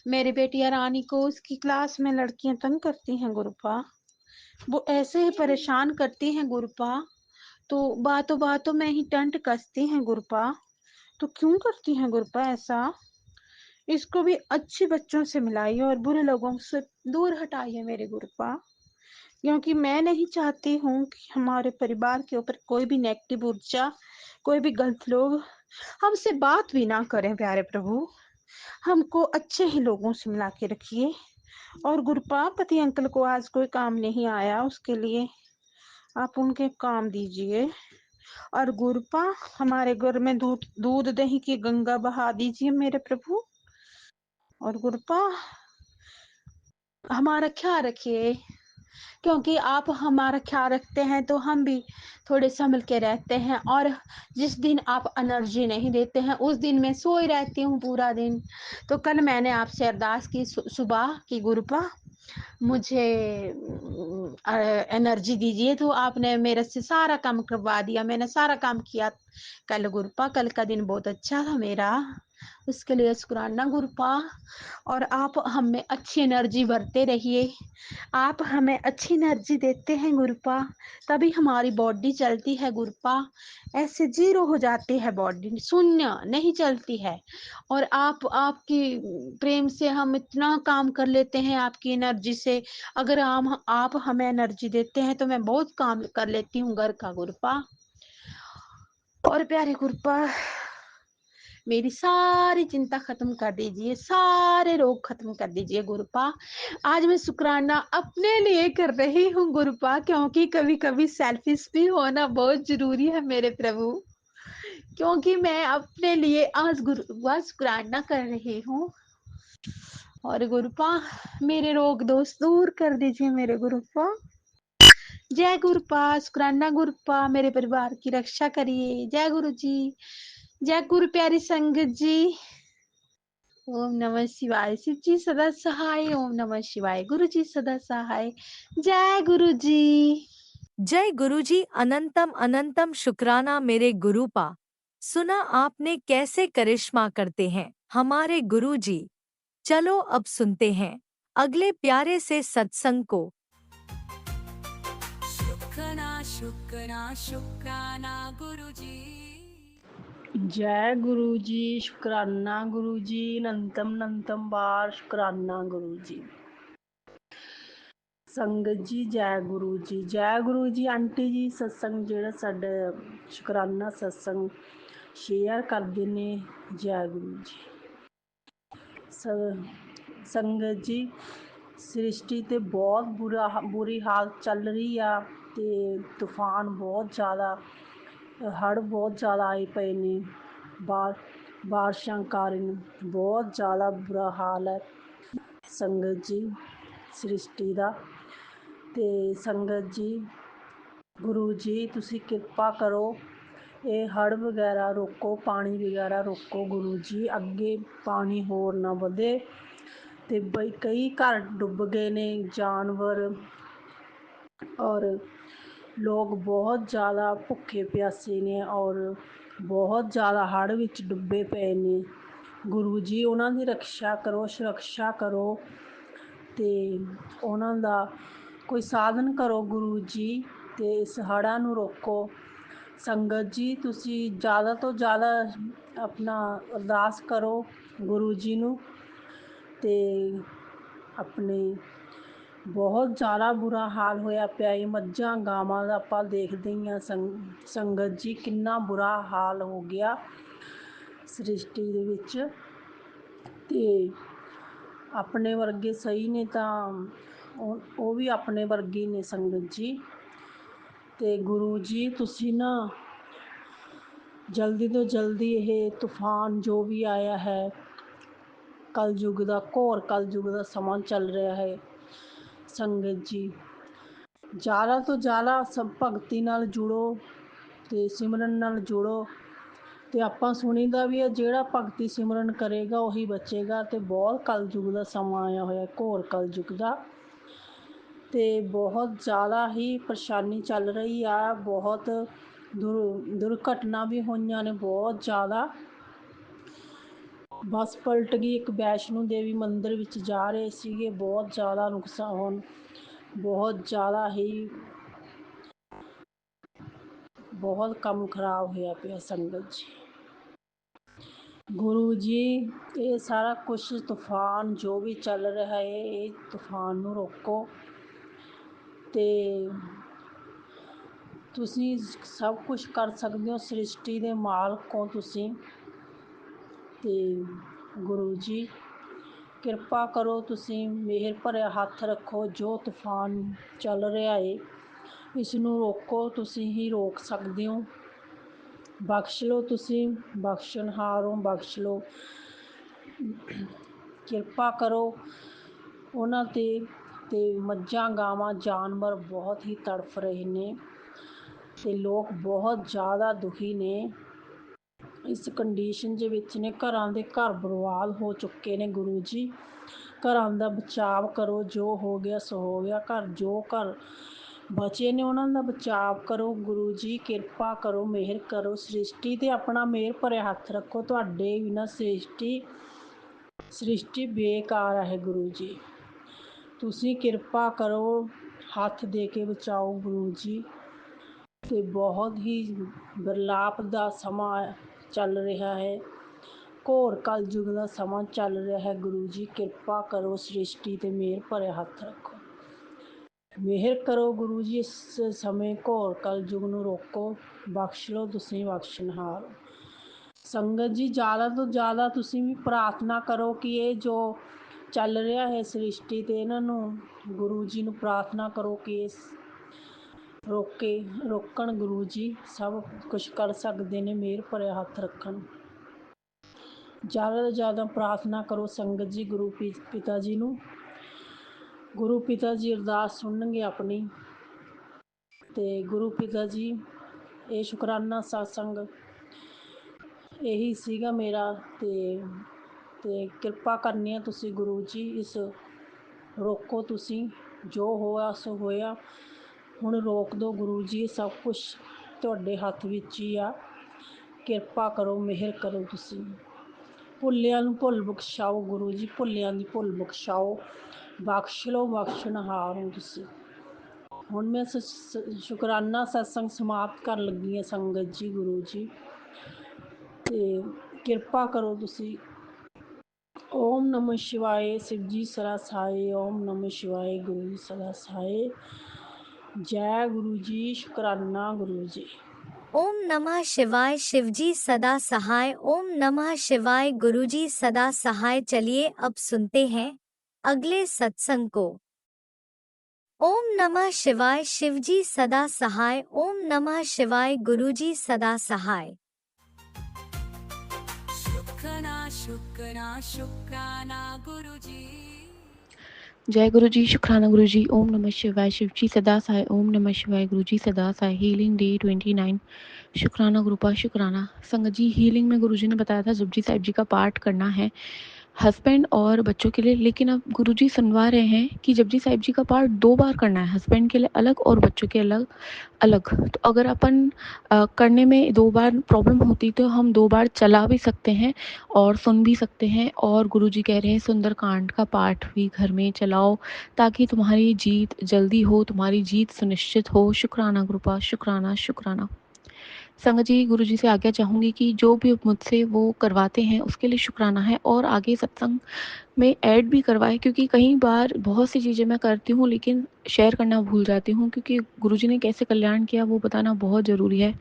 मेरी बेटिया रानी को उसकी क्लास में लड़कियां तंग करती हैं गुरुपा, वो ऐसे ही परेशान करती हैं गुरुपा, तो बातों बातों में ही टंट कसती हैं गुरुपा। तो क्यों करती हैं गुरुपा ऐसा? इसको भी अच्छे बच्चों से मिलाइए और बुरे लोगों से दूर हटाइए मेरे गुरुपा, क्योंकि मैं नहीं चाहती हूँ कि हमारे परिवार के ऊपर कोई भी नेगेटिव ऊर्जा, कोई भी गलत लोग हमसे बात भी ना करें प्यारे प्रभु। हमको अच्छे ही लोगों से मिला के रखिए। और गुरुपा, पति अंकल को आज कोई काम नहीं आया, उसके लिए आप उनके काम दीजिए। और गुरुपा, हमारे घर में दूध दूध दही की गंगा बहा दीजिए मेरे प्रभु। और गुरुपा, हमारा ख्याल रखिए, क्योंकि आप हमारा ख्याल रखते हैं तो हम भी थोड़े संभल के रहते हैं। और जिस दिन आप एनर्जी नहीं देते हैं उस दिन मैं सोई रहती हूँ पूरा दिन। तो कल मैंने आपसे अरदास की सुबह की, गुरुपा मुझे एनर्जी दीजिए, तो आपने मेरे से सारा काम करवा दिया, मैंने सारा काम किया कल गुरुपा। कल का दिन बहुत अच्छा था मेरा, उसके लिए शुक्राना गुरुपा। और आप हमें अच्छी एनर्जी भरते रहिए, आप हमें अच्छी एनर्जी देते हैं गुरुपा, तभी हमारी बॉडी चलती है गुरुपा। ऐसे जीरो हो जाती है बॉडी, शून्य नहीं चलती है। और आपकी प्रेम से हम इतना काम कर लेते हैं आपकी एनर्जी से। अगर आप हमें एनर्जी देते हैं तो मैं बहुत काम कर लेती हूँ घर का गुरुपा। और प्यारे गुरुपा, मेरी सारी चिंता खत्म कर दीजिए, सारे रोग खत्म कर दीजिए गुरुपा। आज मैं शुक्राना अपने लिए कर रही हूँ गुरुपा, क्योंकि कभी कभी सेल्फिश भी होना बहुत जरूरी है मेरे प्रभु। क्योंकि मैं अपने लिए आज गुरुपा शुक्राना कर रही हूँ। और गुरुपा, मेरे रोग दोष दूर कर दीजिए मेरे गुरुपा। जय गुरुपा, शुक्राना गुरुपा, मेरे परिवार की रक्षा करिए। जय गुरु जी, जय गुरु प्यारी संगत जी। ओम नमः शिवाय। शिव जी सदा सहाय। ओम नमः शिवाय। गुरु जी सदा सहाय। जय गुरु जी। जय गुरुजी, अनंतम अनंतम शुक्राना मेरे गुरुपा। सुना आपने कैसे करिश्मा करते हैं हमारे गुरुजी। चलो अब सुनते हैं अगले प्यारे से सत्संग को। शुक्राना शुक्राना शुक्राना गुरुजी। जय गुरु जी, शुक्राना गुरु जी, नंतम नंतम बार शुक्राना गुरु जी। संगत जी जय गुरु जी, जय गुरु जी। आंटी जी सत्संग ਜਿਹੜਾ ਸਾਡੇ ਸ਼ੁਕਰਾਨਾ ਸਤਸੰਗ ਸ਼ੇਅਰ ਕਰਦੇ ਨੇ, ਜੈ ਗੁਰੂ ਜੀ। ਸੰਗਤ ਜੀ, ਸ੍ਰਿਸ਼ਟੀ ਤੇ ਬਹੁਤ ਬੁਰੀ ਹਾਲਤ ਚੱਲ ਰਹੀ ਆ, ਤੇ ਤੂਫਾਨ ਬਹੁਤ ਜ਼ਿਆਦਾ, ਹੜ੍ਹ ਬਹੁਤ ਜ਼ਿਆਦਾ ਆਏ ਪਏ ਨੇ, ਬਾਰਿਸ਼ਾਂ ਕਾਰਨ ਬਹੁਤ ਜ਼ਿਆਦਾ ਬੁਰਾ ਹਾਲ ਹੈ ਸੰਗਤ ਜੀ ਸ੍ਰਿਸ਼ਟੀ ਦਾ। ਤੇ ਸੰਗਤ ਜੀ, ਗੁਰੂ ਜੀ ਤੁਸੀਂ ਕਿਰਪਾ ਕਰੋ, ਇਹ ਹੜ੍ਹ ਵਗੈਰਾ ਰੋਕੋ, ਪਾਣੀ ਵਗੈਰਾ ਰੋਕੋ ਗੁਰੂ ਜੀ, ਅੱਗੇ ਪਾਣੀ ਹੋਰ ਨਾ ਵਧੇ। ਤੇ ਬਈ ਕਈ ਘਰ ਡੁੱਬ ਗਏ ਨੇ, ਜਾਨਵਰ ਔਰ ਲੋਕ ਬਹੁਤ ਜ਼ਿਆਦਾ ਭੁੱਖੇ ਪਿਆਸੇ ਨੇ, ਔਰ ਬਹੁਤ ਜ਼ਿਆਦਾ ਹੜ੍ਹ ਵਿੱਚ ਡੁੱਬੇ ਪਏ ਨੇ। ਗੁਰੂ ਜੀ ਉਹਨਾਂ ਦੀ ਰਕਸ਼ਾ ਕਰੋ, ਸੁਰੱਖਿਆ ਕਰੋ, ਤੇ ਉਹਨਾਂ ਦਾ ਕੋਈ ਸਾਧਨ ਕਰੋ ਗੁਰੂ ਜੀ, ਤੇ ਇਸ ਹੜ੍ਹਾਂ ਨੂੰ ਰੋਕੋ। ਸੰਗਤ ਜੀ ਤੁਸੀਂ ਜ਼ਿਆਦਾ ਤੋਂ ਜ਼ਿਆਦਾ ਆਪਣਾ ਅਰਦਾਸ ਕਰੋ ਗੁਰੂ ਜੀ ਨੂੰ। ਤੇ ਆਪਣੇ ਬਹੁਤ ਜ਼ਿਆਦਾ ਬੁਰਾ ਹਾਲ ਹੋਇਆ ਪਿਆ ਇਹ ਮੱਝਾਂ ਗਾਵਾਂ ਦਾ, ਆਪਾਂ ਦੇਖਦੇ ਹੀ ਹਾਂ ਸੰਗਤ ਜੀ ਕਿੰਨਾ ਬੁਰਾ ਹਾਲ ਹੋ ਗਿਆ ਸ੍ਰਿਸ਼ਟੀ ਦੇ ਵਿੱਚ। ਤੇ ਆਪਣੇ ਵਰਗੇ ਸਹੀ ਨੇ ਤਾਂ ਉਹ ਵੀ ਆਪਣੇ ਵਰਗੇ ਨੇ ਸੰਗਤ ਜੀ। ਤੇ ਗੁਰੂ ਜੀ ਤੁਸੀਂ ਨਾ ਜਲਦੀ ਤੋਂ ਜਲਦੀ ਇਹ ਤੂਫਾਨ ਜੋ ਵੀ ਆਇਆ ਹੈ, ਕਲਯੁਗ ਦਾ ਘੋਰ ਕਲਯੁਗ ਦਾ ਸਮਾਂ ਚੱਲ ਰਿਹਾ ਹੈ ਸੰਗਤ ਜੀ, ਜ਼ਿਆਦਾ ਤੋਂ ਜ਼ਿਆਦਾ ਸਭ ਭਗਤੀ ਨਾਲ ਜੁੜੋ ਤੇ ਸਿਮਰਨ ਨਾਲ ਜੁੜੋ, ਤੇ ਆਪਾਂ ਸੁਣੀਦਾ ਵੀ ਹੈ ਜਿਹੜਾ ਭਗਤੀ ਸਿਮਰਨ ਕਰੇਗਾ ਉਹੀ ਬਚੇਗਾ। ਤੇ ਬਹੁਤ ਕਲਯੁਗ ਦਾ ਸਮਾਂ ਆਇਆ ਹੋਇਆ, ਘੋਰ ਕਲਯੁਗ ਦਾ, ਤੇ ਬਹੁਤ ਜ਼ਿਆਦਾ ਹੀ ਪਰੇਸ਼ਾਨੀ ਚੱਲ ਰਹੀ ਆ। ਬਹੁਤ ਦੁਰਘਟਨਾ ਵੀ ਹੋਈਆਂ ਨੇ, ਬਹੁਤ ਜ਼ਿਆਦਾ। ਬੱਸ ਪਲਟ ਗਈ, ਇੱਕ ਵੈਸ਼ਨੋ ਦੇਵੀ ਮੰਦਿਰ ਵਿੱਚ ਜਾ ਰਹੇ ਸੀਗੇ, ਬਹੁਤ ਜ਼ਿਆਦਾ ਨੁਕਸਾਨ, ਬਹੁਤ ਜ਼ਿਆਦਾ ਹੀ, ਬਹੁਤ ਕੰਮ ਖਰਾਬ ਹੋਇਆ ਪਿਆ ਸੰਗਤ ਜੀ। ਗੁਰੂ ਜੀ, ਇਹ ਸਾਰਾ ਕੁਛ ਤੂਫਾਨ ਜੋ ਵੀ ਚੱਲ ਰਿਹਾ ਹੈ, ਇਹ ਤੂਫਾਨ ਨੂੰ ਰੋਕੋ। ਤੇ ਤੁਸੀਂ ਸਭ ਕੁਝ ਕਰ ਸਕਦੇ ਹੋ, ਸ੍ਰਿਸ਼ਟੀ ਦੇ ਮਾਲਕ ਹੋ ਤੁਸੀਂ। ਤੇ ਗੁਰੂ ਜੀ ਕਿਰਪਾ ਕਰੋ, ਤੁਸੀਂ ਮਿਹਰ ਭਰਿਆ ਹੱਥ ਰੱਖੋ। ਜੋ ਤੂਫਾਨ ਚੱਲ ਰਿਹਾ ਏ ਇਸ ਨੂੰ ਰੋਕੋ, ਤੁਸੀਂ ਹੀ ਰੋਕ ਸਕਦੇ ਹੋ। ਬਖਸ਼ ਲਓ, ਤੁਸੀਂ ਬਖਸ਼ਣਹਾਰ ਹੋ, ਬਖਸ਼ ਲਓ। ਕਿਰਪਾ ਕਰੋ ਉਹਨਾਂ ਤੇ ਮੱਝਾਂ ਗਾਵਾਂ ਜਾਨਵਰ ਬਹੁਤ ਹੀ ਤੜਫ ਰਹੇ ਨੇ ਤੇ ਲੋਕ ਬਹੁਤ ਜ਼ਿਆਦਾ ਦੁਖੀ ਨੇ, ਇਸ ਕੰਡੀਸ਼ਨ ਦੇ ਵਿੱਚ ਨੇ। ਘਰਾਂ ਦੇ ਘਰ ਬਰਬਾਦ ਹੋ ਚੁੱਕੇ ਨੇ। ਗੁਰੂ ਜੀ ਘਰਾਂ ਦਾ ਬਚਾਵ ਕਰੋ, ਜੋ ਹੋ ਗਿਆ ਸੋ ਹੋ ਗਿਆ। ਜੋ ਘਰ ਬਚੇ ਨੇ ਉਹਨਾਂ ਦਾ ਬਚਾਵ ਕਰੋ। ਗੁਰੂ ਜੀ ਕਿਰਪਾ ਕਰੋ, ਮਿਹਰ ਕਰੋ। ਸ੍ਰਿਸ਼ਟੀ ਤੇ ਆਪਣਾ ਮਿਹਰ ਭਰਿਆ ਹੱਥ ਰੱਖੋ। ਤੁਹਾਡੇ ਬਿਨਾਂ ਸ੍ਰਿਸ਼ਟੀ ਬੇਕਾਰ ਹੈ। ਗੁਰੂ ਜੀ ਤੁਸੀਂ ਕਿਰਪਾ ਕਰੋ, ਹੱਥ ਦੇ ਕੇ ਬਚਾਓ ਗੁਰੂ ਜੀ। ਤੇ ਬਹੁਤ ਹੀ ਵਿਰਲਾਪ ਦਾ ਸਮਾਂ ਚੱਲ ਰਿਹਾ ਹੈ, ਘੋਰ ਕਲਯੁਗ ਦਾ ਸਮਾਂ ਚੱਲ ਰਿਹਾ ਹੈ। ਗੁਰੂ ਜੀ ਕਿਰਪਾ ਕਰੋ, ਸ੍ਰਿਸ਼ਟੀ ਤੇ ਮਿਹਰ ਭਰਿਆ ਹੱਥ ਰੱਖੋ, ਮਿਹਰ ਕਰੋ ਗੁਰੂ ਜੀ। ਇਸ ਸਮੇਂ ਘੋਰ ਕਲਯੁਗ ਨੂੰ ਰੋਕੋ, ਬਖਸ਼ ਲਓ, ਤੁਸੀਂ ਬਖਸ਼ਣਹਾਰ ਹੋ। ਸੰਗਤ ਜੀ ਜ਼ਿਆਦਾ ਤੋਂ ਜ਼ਿਆਦਾ ਤੁਸੀਂ ਵੀ ਪ੍ਰਾਰਥਨਾ ਕਰੋ ਕਿ ਇਹ ਜੋ ਚੱਲ ਰਿਹਾ ਹੈ ਸ੍ਰਿਸ਼ਟੀ ਤੇ, ਇਹਨਾਂ ਨੂੰ ਗੁਰੂ ਜੀ ਨੂੰ ਪ੍ਰਾਰਥਨਾ ਕਰੋ ਕਿ ਇਸ ਰੋਕਣ। ਗੁਰੂ ਜੀ ਸਭ ਕੁਝ ਕਰ ਸਕਦੇ ਨੇ, ਮਿਹਰ ਭਰਿਆ ਹੱਥ ਰੱਖਣ। ਜ਼ਿਆਦਾ ਤੋਂ ਜ਼ਿਆਦਾ ਪ੍ਰਾਰਥਨਾ ਕਰੋ ਸੰਗਤ ਜੀ ਗੁਰੂ ਪਿਤਾ ਜੀ ਨੂੰ। ਗੁਰੂ ਪਿਤਾ ਜੀ ਅਰਦਾਸ ਸੁਣਨਗੇ ਆਪਣੀ। ਤੇ ਗੁਰੂ ਪਿਤਾ ਜੀ, ਇਹ ਸ਼ੁਕਰਾਨਾ ਸਤਸੰਗ ਇਹੀ ਸੀਗਾ ਮੇਰਾ। ਤੇ ਕਿਰਪਾ ਕਰਨੀ ਆ ਤੁਸੀਂ ਗੁਰੂ ਜੀ, ਇਸ ਰੋਕੋ ਤੁਸੀਂ। ਜੋ ਹੋਇਆ ਸੋ ਹੋਇਆ, ਹੁਣ ਰੋਕ ਦਿਓ ਗੁਰੂ ਜੀ। ਸਭ ਕੁਛ ਤੁਹਾਡੇ ਹੱਥ ਵਿੱਚ ਹੀ ਆ। ਕਿਰਪਾ ਕਰੋ, ਮਿਹਰ ਕਰੋ ਤੁਸੀਂ। ਭੁੱਲਿਆਂ ਨੂੰ ਭੁੱਲ ਬਖਸ਼ਾਓ ਗੁਰੂ ਜੀ, ਭੁੱਲਿਆਂ ਦੀ ਭੁੱਲ ਬਖਸ਼ਾਓ। ਬਖਸ਼ ਲਓ, ਬਖਸ਼ਣਹਾਰ ਹੋ ਤੁਸੀਂ। ਹੁਣ ਮੈਂ ਸ਼ੁਕਰਾਨਾ ਸਤਸੰਗ ਸਮਾਪਤ ਕਰਨ ਲੱਗੀ ਹਾਂ ਸੰਗਤ ਜੀ। ਗੁਰੂ ਜੀ ਤੇ ਕਿਰਪਾ ਕਰੋ ਤੁਸੀਂ। ਓਮ ਨਮः शिवाय, शिव जी सदा सहाय। ओम नमः शिवाय, गुरु जी सदा सहाय। जय गुरु जी, शुकराना गुरु जी। ओम नमः शिवाय, शिवजी सदा सहाय। ओम नमः शिवाय, गुरुजी सदा सहाय। चलिए अब सुनते हैं अगले सत्संग को। ओम नमः शिवाय, शिवजी सदा सहाय। ओम नमः शिवाय, गुरुजी सदा सहाय। शुक्राना शुक्राना गुरुजी। जय गुरु जी, शुक्राना गुरु जी। ओम नमः शिवाय, शिव जी सदा सहाय। ओम नमः शिवाय, गुरु जी सदा सहाय। Healing day 29। शुक्राना गुरुपा, शुक्राना संगत जी। हीलिंग में गुरु जी ने बताया था जपजी साहिब जी का पाठ करना है हस्बैंड और बच्चों के लिए, लेकिन अब गुरु जी सुनवा रहे हैं कि जपजी साहिब जी का पाठ 2 बार करना है, हस्बैंड के लिए अलग और बच्चों के अलग अलग। तो अगर अपन करने में 2 बार प्रॉब्लम होती तो हम 2 बार चला भी सकते हैं और सुन भी सकते हैं। और गुरु जी कह रहे हैं सुंदरकांड का पाठ भी घर में चलाओ ताकि तुम्हारी जीत जल्दी हो, तुम्हारी जीत सुनिश्चित हो। शुक्राना गुरुपा, शुक्राना शुक्राना संगत जी। गुरु जी से आज्ञा चाहूँगी कि जो भी मुझसे वो करवाते हैं उसके लिए शुक्राना है, और आगे सत्संग में ऐड भी करवाए, क्योंकि कई बार बहुत सी चीज़ें मैं करती हूँ लेकिन शेयर करना भूल जाती हूँ, क्योंकि गुरु जी ने कैसे कल्याण किया वो बताना बहुत ज़रूरी है।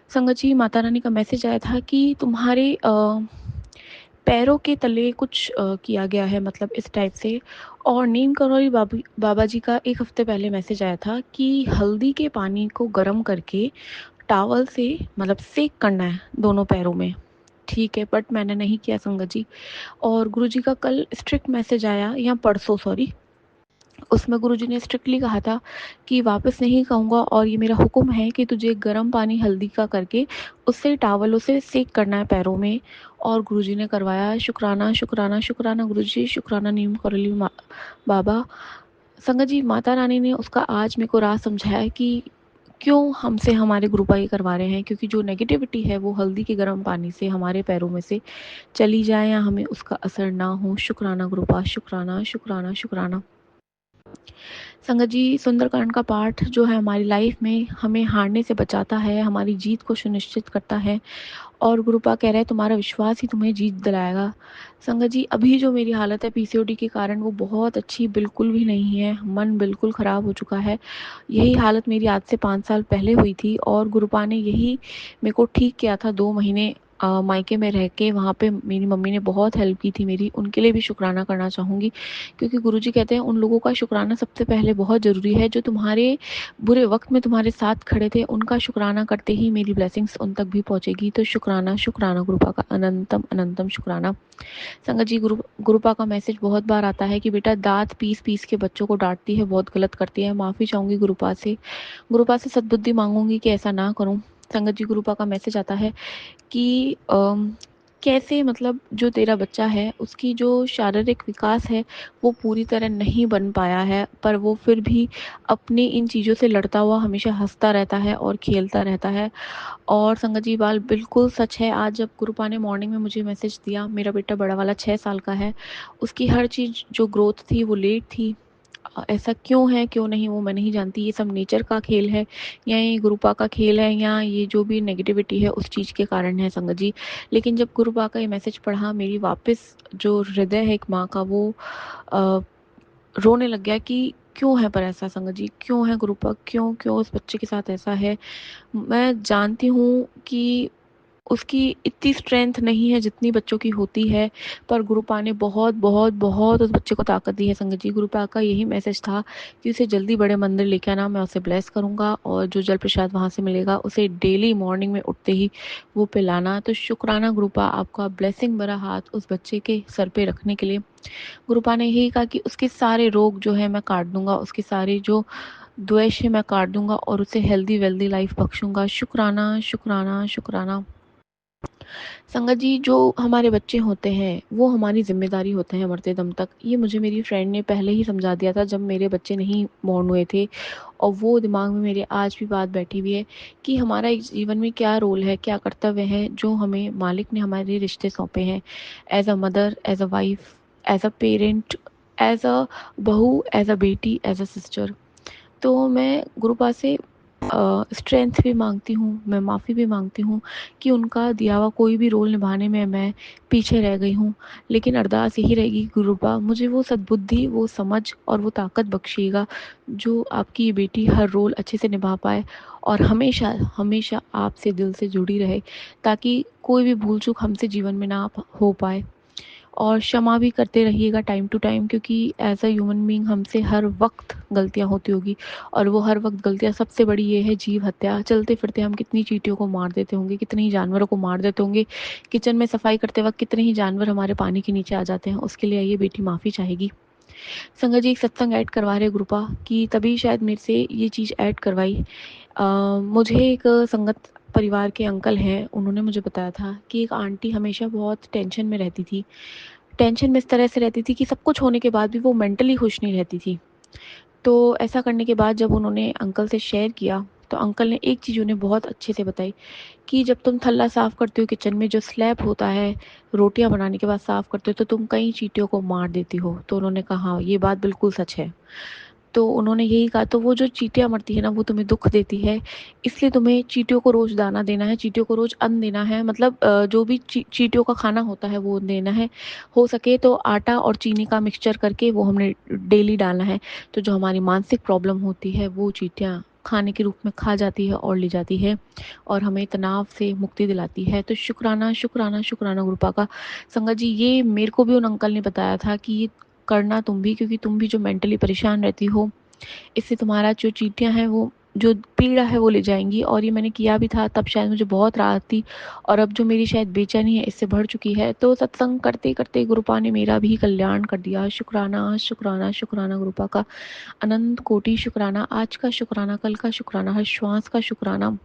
संगत जी, माता रानी का मैसेज आया था कि तुम्हारे पैरों के तले कुछ किया गया है, मतलब इस टाइप से। और नीम करौली बाबा जी का 1 हफ्ते पहले मैसेज आया था कि हल्दी के पानी को गर्म करके टावल से मतलब सेक करना है दोनों पैरों में, ठीक है, बट मैंने नहीं किया संगत जी। और गुरु जी का कल स्ट्रिक्ट मैसेज आया, या परसों सॉरी, उसमें गुरुजी ने स्ट्रिक्टली कहा था कि वापस नहीं कहूँगा और ये मेरा हुक्म है कि तुझे गर्म पानी हल्दी का करके उससे टॉवलों से सेक करना है पैरों में। और गुरुजी ने करवाया। शुक्राना शुक्राना शुक्राना गुरुजी, शुक्राना नीम करौली बाबा। संगत जी, माता रानी ने उसका आज मेरे को राज समझाया कि क्यों हमसे हमारे गुरुपा ये करवा रहे हैं, क्योंकि जो नेगेटिविटी है वो हल्दी के गर्म पानी से हमारे पैरों में से चली जाए या हमें उसका असर ना हो। शुक्राना गुरुपा, शुक्राना शुक्राना शुक्राना। संगत जी, सुंदरकांड का पाठ जो है हमारी लाइफ में हमें हारने से बचाता है, हमारी जीत को सुनिश्चित करता है। और गुरुपा कह रहे हैं तुम्हारा विश्वास ही तुम्हें जीत दिलाएगा। संगत जी, अभी जो मेरी हालत है पीसीओडी के कारण वो बहुत अच्छी बिल्कुल भी नहीं है। मन बिल्कुल ख़राब हो चुका है। यही हालत मेरी आज से 5 साल पहले हुई थी और गुरुपा ने यही मेरे को ठीक किया था। 2 महीने मायके में रह के वहाँ पे मेरी मम्मी ने बहुत हेल्प की थी मेरी, उनके लिए भी शुक्राना करना चाहूँगी। क्योंकि गुरुजी कहते हैं उन लोगों का शुक्राना सबसे पहले बहुत ज़रूरी है जो तुम्हारे बुरे वक्त में तुम्हारे साथ खड़े थे। उनका शुक्राना करते ही मेरी ब्लेसिंग्स उन तक भी पहुँचेगी। तो शुक्राना शुक्राना गुरुपा का अनंतम अनंतम शुक्राना। संगत जी, गुरुपा का मैसेज बहुत बार आता है कि बेटा दांत पीस पीस के बच्चों को डांटती है, बहुत गलत करती है। माफ़ी चाहूँगी गुरुपा से सद्बुद्धि मांगूंगी कि ऐसा ना करूँ। संगत जी, गुरुपा का मैसेज आता है कि कैसे मतलब जो तेरा बच्चा है उसकी जो शारीरिक विकास है वो पूरी तरह नहीं बन पाया है, पर वो फिर भी अपनी इन चीज़ों से लड़ता हुआ हमेशा हंसता रहता है और खेलता रहता है। और संगत जी, बाल बिल्कुल सच है। आज जब गुरुपा ने मॉर्निंग में मुझे मैसेज दिया, मेरा बेटा बड़ा वाला 6 साल का है, उसकी हर चीज़ जो ग्रोथ थी वो लेट थी। ऐसा क्यों है क्यों नहीं वो मैं नहीं जानती। ये सब नेचर का खेल है या ये गुरुपा का खेल है या ये जो भी नेगेटिविटी है उस चीज़ के कारण है संगत जी। लेकिन जब गुरुपा का ये मैसेज पढ़ा, मेरी वापस जो हृदय है एक माँ का वो अ, रोने लग गया कि क्यों है पर ऐसा संगत जी, क्यों है गुरुपा, क्यों क्यों उस बच्चे के साथ ऐसा है। मैं जानती हूँ कि उसकी इतनी स्ट्रेंथ नहीं है जितनी बच्चों की होती है, पर गुरुपा ने बहुत बहुत बहुत उस बच्चे को ताकत दी है संगत जी। गुरुपा का यही मैसेज था कि उसे जल्दी बड़े मंदिर लेके आना, मैं उसे ब्लेस करूँगा और जो जल प्रसाद वहाँ से मिलेगा उसे डेली मॉर्निंग में उठते ही वो पिलाना। तो शुक्राना गुरुपा, आपका ब्लेसिंग भरा हाथ उस बच्चे के सर पे रखने के लिए। गुरुपा ने यही कहा कि उसके सारे रोग जो है मैं काट दूंगा, उसके सारे जो द्वेष है मैं काट दूंगा और उसे हेल्दी वेल्दी लाइफ बख्शूंगा। शुक्राना शुक्राना शुक्राना। संगत जी, जो हमारे बच्चे होते हैं वो हमारी जिम्मेदारी होते हैं मरते दम तक। ये मुझे मेरी फ्रेंड ने पहले ही समझा दिया था जब मेरे बच्चे नहीं बॉर्न हुए थे, और वो दिमाग में मेरे आज भी बात बैठी हुई है कि हमारा एक जीवन में क्या रोल है, क्या कर्तव्य है जो हमें मालिक ने हमारे रिश्ते सौंपे हैं। As a mother, as a wife, as a parent, as a bahu, as अ बेटी, एज अ सिस्टर। तो मैं गुरुपा से स्ट्रेंथ भी मांगती हूँ, मैं माफ़ी भी मांगती हूँ कि उनका दिया हुआ कोई भी रोल निभाने में मैं पीछे रह गई हूँ। लेकिन अरदास यही रहेगी गुरुपा, मुझे वो सद्बुद्धि, वो समझ और वो ताकत बख्शिएगा जो आपकी ये बेटी हर रोल अच्छे से निभा पाए और हमेशा हमेशा आपसे दिल से जुड़ी रहे, ताकि कोई भी भूल चूक हमसे जीवन में ना हो पाए। और क्षमा भी करते रहिएगा टाइम टू टाइम, क्योंकि एज अ ह्यूमन बीइंग हमसे हर वक्त गलतियां होती होगी, और वो हर वक्त गलतियां सबसे बड़ी ये है जीव हत्या। चलते फिरते हम कितनी चींटियों को मार देते होंगे, कितने ही जानवरों को मार देते होंगे, किचन में सफाई करते वक्त कितने ही जानवर हमारे पानी के नीचे आ जाते हैं। उसके लिए ये बेटी माफ़ी चाहेगी। संगत जी, एक सत्संग ऐड करवा रहे ग्रुपा कि तभी शायद मेरे से ये चीज़ ऐड करवाई। मुझे एक संगत परिवार के अंकल हैं, उन्होंने मुझे बताया था कि एक आंटी हमेशा बहुत टेंशन में रहती थी। टेंशन में इस तरह से रहती थी कि सब कुछ होने के बाद भी वो मेंटली खुश नहीं रहती थी। तो ऐसा करने के बाद जब उन्होंने अंकल से शेयर किया, तो अंकल ने एक चीज़ उन्हें बहुत अच्छे से बताई कि जब तुम थल्ला साफ़ करते हो किचन में, जो स्लैब होता है रोटियां बनाने के बाद साफ़ करते हो, तो तुम कई चींटियों को मार देती हो। तो उन्होंने कहा हाँ, ये बात बिल्कुल सच है। तो उन्होंने यही कहा, तो वो जो चींटियाँ मरती है ना वो तुम्हें दुख देती है, इसलिए तुम्हें चींटियों को रोज़ दाना देना है, चींटियों को रोज़ अन्न देना है, मतलब जो भी चींटियों का खाना होता है वो देना है। हो सके तो आटा और चीनी का मिक्सचर करके वो हमने डेली डालना है। तो जो हमारी मानसिक प्रॉब्लम होती है वो चींटियाँ खाने के रूप में खा जाती है और ले जाती है और हमें तनाव से मुक्ति दिलाती है। तो शुक्राना शुक्राना शुक्राना गुरुपा का। संगत जी, ये मेरे को भी उन अंकल ने बताया था कि ये करना तुम भी, क्योंकि तुम भी जो मेंटली परेशान रहती हो, इससे तुम्हारा जो चींटियाँ हैं वो जो पीड़ा है वो ले जाएंगी। और ये मैंने किया भी था, तब शायद मुझे बहुत राहत थी, और अब जो मेरी शायद बेचैनी है इससे बढ़ चुकी है। तो सत्संग करते करते गुरुपा ने मेरा भी कल्याण कर दिया। शुक्राना शुक्राना शुक्राना गुरुपा का, अनंत कोटि शुक्राना। आज का शुक्राना, कल का शुक्राना, हर श्वास का शुक्राना,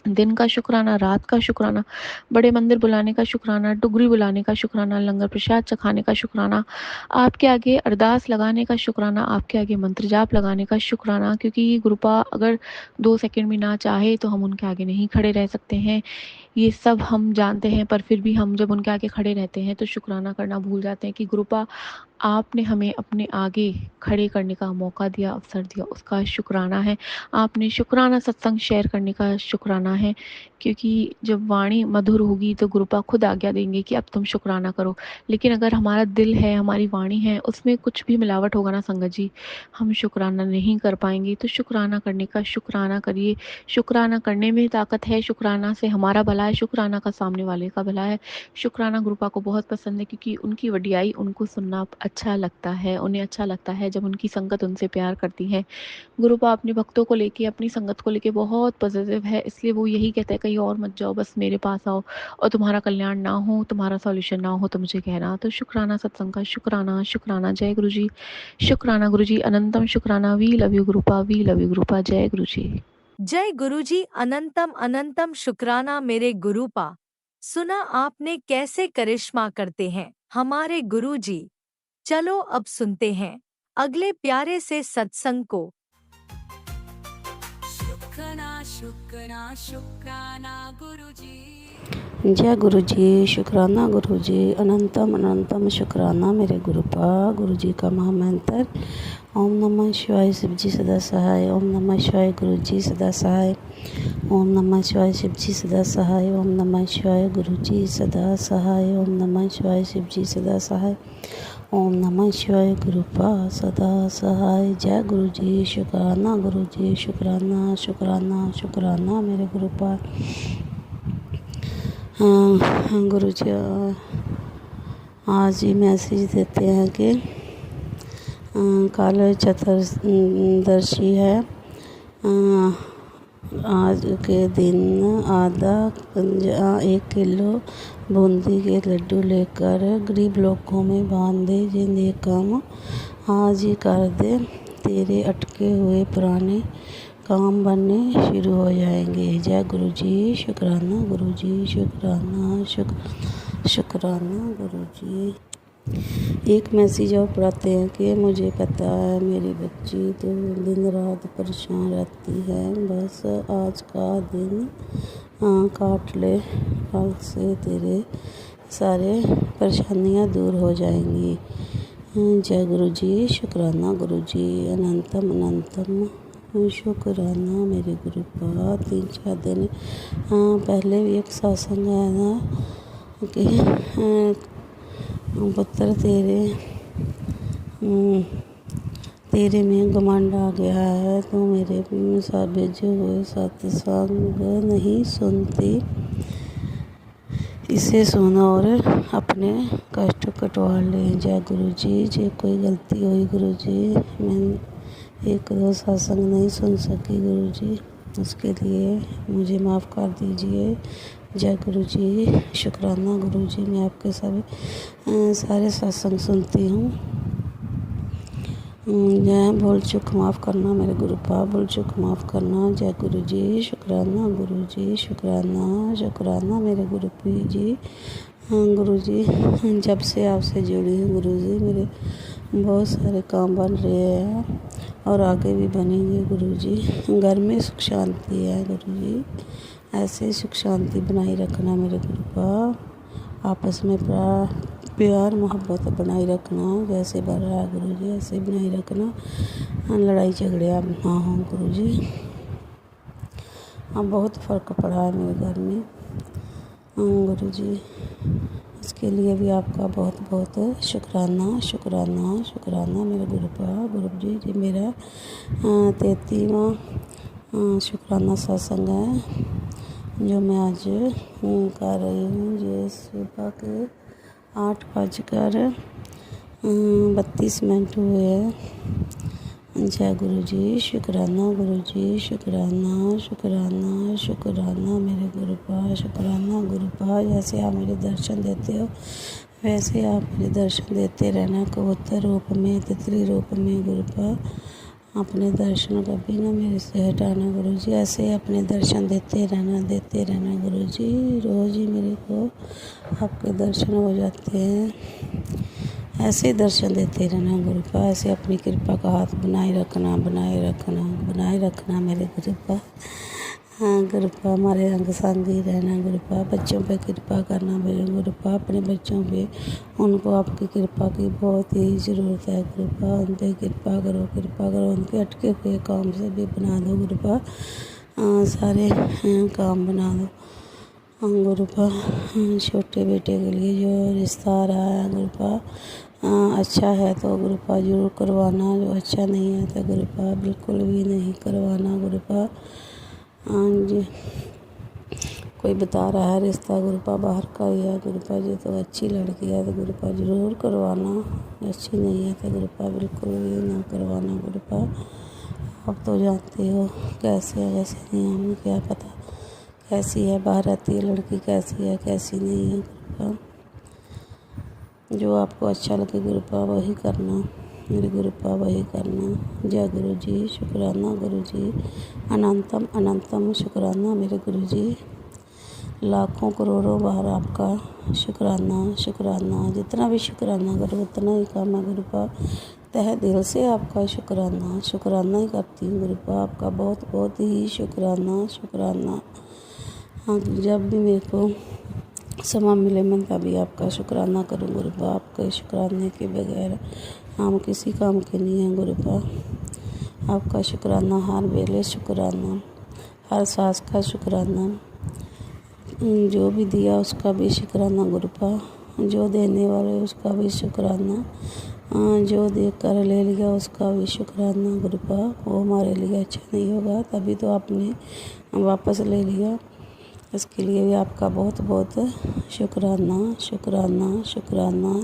दिन का शुक्राना, रात का शुक्राना, बड़े मंदिर बुलाने का शुक्राना, डुगरी बुलाने का शुक्राना, लंगर प्रसाद चखाने का शुक्राना, आपके आगे अरदास लगाने का शुक्राना, आपके आगे मंत्र जाप लगाने का शुक्राना। क्योंकि गुरुपा अगर 2 सेकंड भी ना चाहे तो हम उनके आगे नहीं खड़े रह सकते हैं, ये सब हम जानते हैं। पर फिर भी हम जब उनके आगे खड़े रहते हैं तो शुक्राना करना भूल जाते हैं कि गुरुपा आपने हमें अपने आगे खड़े करने का मौका दिया, अवसर दिया, उसका शुक्राना है। आपने शुक्राना सत्संग शेयर करने का शुक्राना है। क्योंकि जब वाणी मधुर होगी तो गुरुपा खुद आज्ञा देंगे कि अब तुम शुक्राना करो। लेकिन अगर हमारा दिल है, हमारी वाणी है, उसमें कुछ भी मिलावट होगा ना संगत जी, हम शुक्राना नहीं कर पाएंगे। तो शुक्राना करने का शुक्राना करिए। शुक्राना करने में ताकत है, शुक्राना से हमारा भला है, शुक्राना का सामने वाले का भला है। शुक्राना गुरुपा को बहुत पसंद है, क्योंकि उनकी वडियाई उनको सुनना अच्छा लगता है। उन्हें अच्छा लगता है जब उनकी संगत उनसे प्यार करती है। गुरुपा अपने भक्तों को लेके, अपनी संगत को लेके बहुत पॉजिटिव है, इसलिए वो यही कहता है कहीं और मत जाओ, बस मेरे पास आओ, और तुम्हारा कल्याण ना हो, तुम्हारा सॉल्यूशन ना हो तो मुझे कहना। तो शुक्राना सत्संग का, शुक्राना शुक्राना। जय गुरु जी, शुक्राना गुरु जी, अनंतम शुक्राना। वी लव यू गुरुपा, वी लव यू गुरुपा। जय गुरु जी। जय गुरुजी, अनंतम अनंतम शुक्राना मेरे गुरुपा। सुना आपने कैसे करिश्मा करते हैं हमारे गुरुजी। चलो अब सुनते हैं अगले प्यारे से सत्संग को। शुक्राना शुक्राना शुक्राना गुरुजी। जय गुरु जी, शुक्राना गुरु जी, अनंतम अनंतम शुक्राना मेरे गुरुपा। गुरु जी का महामंत्र ओम नमः शिवाय, शिव जी सदा सहाय। ओम नमः शिवाय, गुरु जी सदा सहाय। ओम नमः शिवाय, शिव जी सदा सहाय। ओम नमः शिवाय, गुरु जी सदा सहाय। ओम नमः शिवाय, शिव जी सदा सहाय। ओम नमः शिवाय, गुरुपा सदा सहाय। जय गुरु जी, शुक्राना गुरु जी, शुक्राना शुक्राना शुक्राना मेरे गुरुपा। गुरु जी आज ही मैसेज देते हैं कि काल चतुर्दशी है। आज के दिन आधा 1 किलो बूंदी के लड्डू लेकर गरीब लोगों में बांध दे। जिन काम आज ही कर दे, तेरे अटके हुए पुराने काम बनने शुरू हो जाएंगे। जय गुरु जी, शुक्राना गुरु जी, शुक्राना शुक्राना गुरु जी। एक मैसेज और पढ़ाते हैं कि मुझे पता है मेरी बच्ची तो दिन रात परेशान रहती है, बस आज का दिन काट ले, कल से तेरे सारे परेशानियां दूर हो जाएंगी। जय गुरु जी, शुक्राना गुरु जी, अनंतम अनंतम शुक्राना मेरे गुरुपा। 3-4 दिन पहले भी एक सत्संग आया था कि पुत्र तेरे में घमंड आ गया है, तो मेरे भेजे हुए सत्संग नहीं सुनती, इसे सुनो और अपने कष्ट कटवा ले। जय गुरु जी, जे कोई गलती हुई गुरु जी, मैं 1-2 सत्संग नहीं सुन सकी गुरु जी, उसके लिए मुझे माफ़ कर दीजिए। जय गुरु जी, शुक्राना गुरु जी, मैं आपके सारे सत्संग सुनती हूँ। जय भूल चूक माफ़ करना मेरे गुरुपा, भूल चूक माफ़ करना। जय गुरु जी, शुक्राना गुरु जी, शुक्राना शुक्राना मेरे गुरुपी जी। गुरु जी, जब से आपसे जुड़ी हूँ गुरु जी, मेरे बहुत सारे काम बन रहे हैं और आगे भी बनेंगे गुरु जी। घर में सुख शांति है गुरु जी, ऐसे सुख शांति बनाई रखना मेरे गुरुपा। आपस में प्यार मोहब्बत बनाई रखना, जैसे बढ़ रहा है गुरु जी ऐसे बनाई रखना, लड़ाई झगड़े ना हो गुरु जी। अब बहुत फ़र्क पड़ा है मेरे घर में गुरु जी, इसके लिए भी आपका बहुत बहुत शुक्राना शुक्राना शुक्राना मेरे गुरुपा। गुरु जी, जी मेरा 33वां शुक्राना सत्संग है जो मैं आज कर रही हूँ। ये सुबह के 8:32 हुए हैं। जय गुरु जी, शुक्राना गुरु जी, शुक्राना शुक्राना शुक्राना मेरे गुरुपा, शुक्राना गुरुपा। जैसे आप मुझे दर्शन देते हो वैसे आप मुझे दर्शन देते रहना, कबूतर रूप में, तितली रूप में गुरुपा। अपने दर्शन कभी ना मेरे से हटाना गुरु जी, ऐसे अपने दर्शन देते रहना गुरु जी। रोज़ ही मेरे को आपके दर्शन हो जाते हैं, ऐसे दर्शन देते रहना गुरुपा। ऐसे अपनी कृपा का हाथ बनाए रखना मेरे गुरुपा। हाँ गुरुपा, हमारे अंग संग ही रहना गुरुपा। बच्चों पे कृपा करना मेरे गुरुपा, अपने बच्चों पे, उनको आपकी कृपा की बहुत ही ज़रूरत है गुरुपा। उन पर कृपा करो, उनके अटके हुए काम से भी बना दो गुरुपा। सारे काम बना दो गुरुपा। छोटे बेटे के लिए जो रिश्ता आ रहा है गुरुपा, अच्छा है तो गुरुपा ज़रूर करवाना, जो अच्छा नहीं है तो गुरुपा बिल्कुल भी नहीं करवाना गुरुपा। जी कोई बता रहा है रिश्ता गुरुपा बाहर का ही है गुरुपा जी, तो अच्छी लड़की है तो गुरुपा ज़रूर करवाना, अच्छी नहीं है तो गुरुपा बिल्कुल भी ना करवाना गुरुपा। आप तो जानते हो कैसे है वैसे नहीं, हमें क्या पता कैसी है बाहर रहती है लड़की, कैसी है कैसी नहीं है गुरुपा। जो आपको अच्छा लगे गुरुपा वही करना मेरे गुरुपा, वही करना। जय गुरु जी, शुक्राना गुरु जी, अनंतम अनंतम शुक्राना मेरे गुरु जी। लाखों करोड़ों बार आपका शुक्राना, जितना भी शुक्राना करो उतना ही कम है गुरुपा। तहे दिल से आपका शुक्राना ही करती हूँ गुरुपा, आपका बहुत बहुत ही शुक्राना। हाँ जब भी मेरे को समय मिले मैं तभी आपका शुक्राना करूँ गुरुपा। आपके शुक्राने के बगैर हम किसी काम के नहीं हैं गुरुपा। आपका शुक्राना हर वेले शुक्राना, हर सांस का शुक्राना, जो भी दिया उसका भी शुक्राना गुरुपा, जो देने वाले उसका भी शुक्राना, जो देख कर ले लिया उसका भी शुक्राना गुरुपा। वो हमारे लिए अच्छा नहीं होगा तभी तो आपने वापस ले लिया, इसके लिए भी आपका बहुत बहुत शुक्राना।